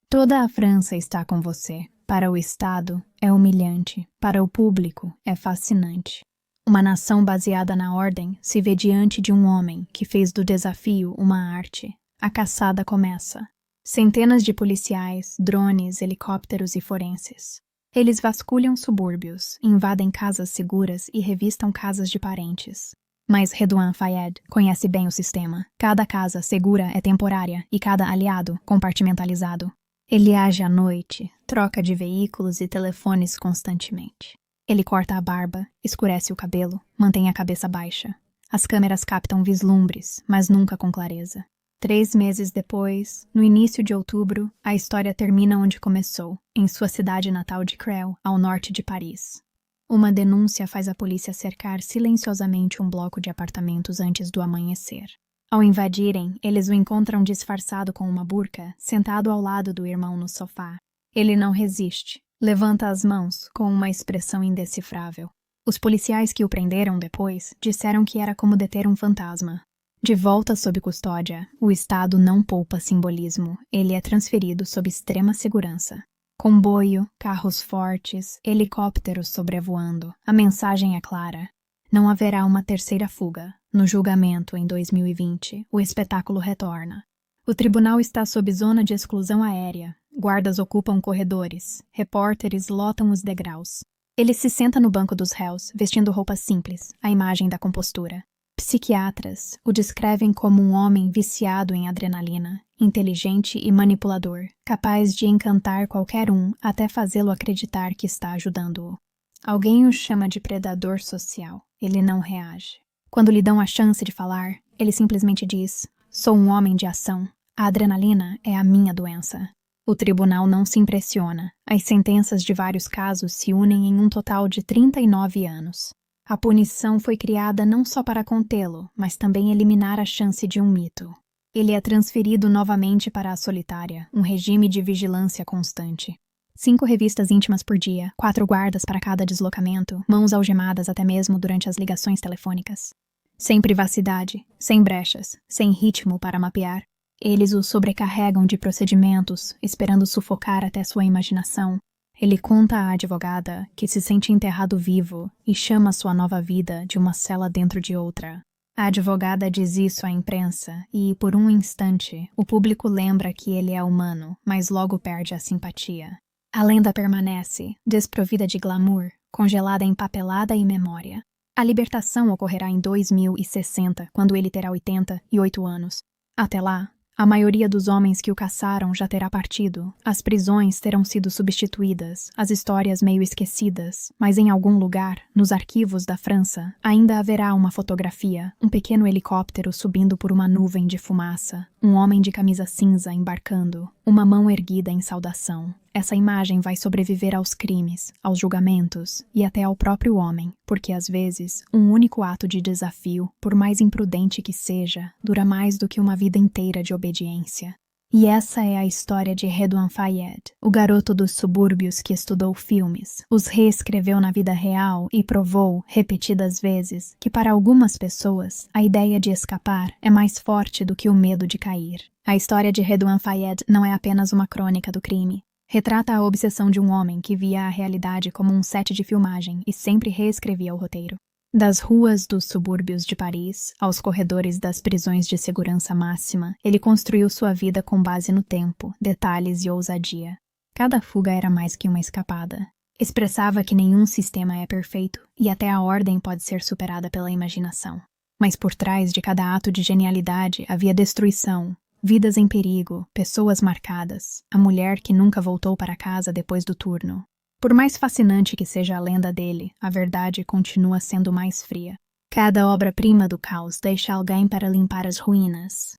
Toda a França está com você. Para o Estado, é humilhante. Para o público, é fascinante." Uma nação baseada na ordem se vê diante de um homem que fez do desafio uma arte. A caçada começa. Centenas de policiais, drones, helicópteros e forenses. Eles vasculham subúrbios, invadem casas seguras e revistam casas de parentes. Mas Redouane Faïd conhece bem o sistema. Cada casa segura é temporária e cada aliado compartimentalizado. Ele age à noite, troca de veículos e telefones constantemente. Ele corta a barba, escurece o cabelo, mantém a cabeça baixa. As câmeras captam vislumbres, mas nunca com clareza. 3 meses depois, no início de outubro, a história termina onde começou, em sua cidade natal de Creil, ao norte de Paris. Uma denúncia faz a polícia cercar silenciosamente um bloco de apartamentos antes do amanhecer. Ao invadirem, eles o encontram disfarçado com uma burca, sentado ao lado do irmão no sofá. Ele não resiste. Levanta as mãos, com uma expressão indecifrável. Os policiais que o prenderam depois disseram que era como deter um fantasma. De volta sob custódia, o Estado não poupa simbolismo. Ele é transferido sob extrema segurança. Comboio, carros fortes, helicópteros sobrevoando. A mensagem é clara. Não haverá uma terceira fuga. No julgamento, em 2020, o espetáculo retorna. O tribunal está sob zona de exclusão aérea. Guardas ocupam corredores. Repórteres lotam os degraus. Ele se senta no banco dos réus, vestindo roupas simples, a imagem da compostura. Psiquiatras o descrevem como um homem viciado em adrenalina, inteligente e manipulador, capaz de encantar qualquer um até fazê-lo acreditar que está ajudando-o. Alguém o chama de predador social. Ele não reage. Quando lhe dão a chance de falar, ele simplesmente diz: "Sou um homem de ação. A adrenalina é a minha doença." O tribunal não se impressiona. As sentenças de vários casos se unem em um total de 39 anos. A punição foi criada não só para contê-lo, mas também eliminar a chance de um mito. Ele é transferido novamente para a solitária, um regime de vigilância constante. 5 revistas íntimas por dia, 4 guardas para cada deslocamento, mãos algemadas até mesmo durante as ligações telefônicas. Sem privacidade, sem brechas, sem ritmo para mapear. Eles o sobrecarregam de procedimentos, esperando sufocar até sua imaginação. Ele conta à advogada que se sente enterrado vivo e chama sua nova vida de uma cela dentro de outra. A advogada diz isso à imprensa e, por um instante, o público lembra que ele é humano, mas logo perde a simpatia. A lenda permanece, desprovida de glamour, congelada em papelada e memória. A libertação ocorrerá em 2060, quando ele terá 88 anos. Até lá, a maioria dos homens que o caçaram já terá partido, as prisões terão sido substituídas, as histórias meio esquecidas, mas em algum lugar, nos arquivos da França, ainda haverá uma fotografia, um pequeno helicóptero subindo por uma nuvem de fumaça, um homem de camisa cinza embarcando, uma mão erguida em saudação. Essa imagem vai sobreviver aos crimes, aos julgamentos e até ao próprio homem, porque às vezes, um único ato de desafio, por mais imprudente que seja, dura mais do que uma vida inteira de obediência. E essa é a história de Redouane Faïd, o garoto dos subúrbios que estudou filmes, os reescreveu na vida real e provou, repetidas vezes, que para algumas pessoas, a ideia de escapar é mais forte do que o medo de cair. A história de Redouane Faïd não é apenas uma crônica do crime. Retrata a obsessão de um homem que via a realidade como um set de filmagem e sempre reescrevia o roteiro. Das ruas dos subúrbios de Paris aos corredores das prisões de segurança máxima, ele construiu sua vida com base no tempo, detalhes e ousadia. Cada fuga era mais que uma escapada. Expressava que nenhum sistema é perfeito e até a ordem pode ser superada pela imaginação. Mas por trás de cada ato de genialidade havia destruição, vidas em perigo, pessoas marcadas, a mulher que nunca voltou para casa depois do turno. Por mais fascinante que seja a lenda dele, a verdade continua sendo mais fria. Cada obra-prima do caos deixa alguém para limpar as ruínas.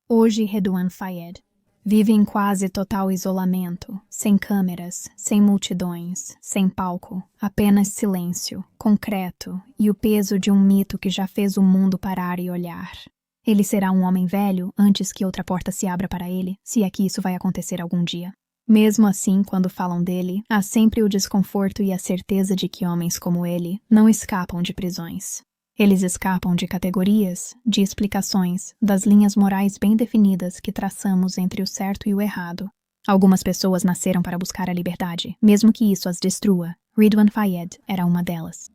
Hoje, Redouane Faïd vive em quase total isolamento, sem câmeras, sem multidões, sem palco, apenas silêncio, concreto e o peso de um mito que já fez o mundo parar e olhar. Ele será um homem velho antes que outra porta se abra para ele, se é que isso vai acontecer algum dia. Mesmo assim, quando falam dele, há sempre o desconforto e a certeza de que homens como ele não escapam de prisões. Eles escapam de categorias, de explicações, das linhas morais bem definidas que traçamos entre o certo e o errado. Algumas pessoas nasceram para buscar a liberdade, mesmo que isso as destrua. Redouane Faïd era uma delas.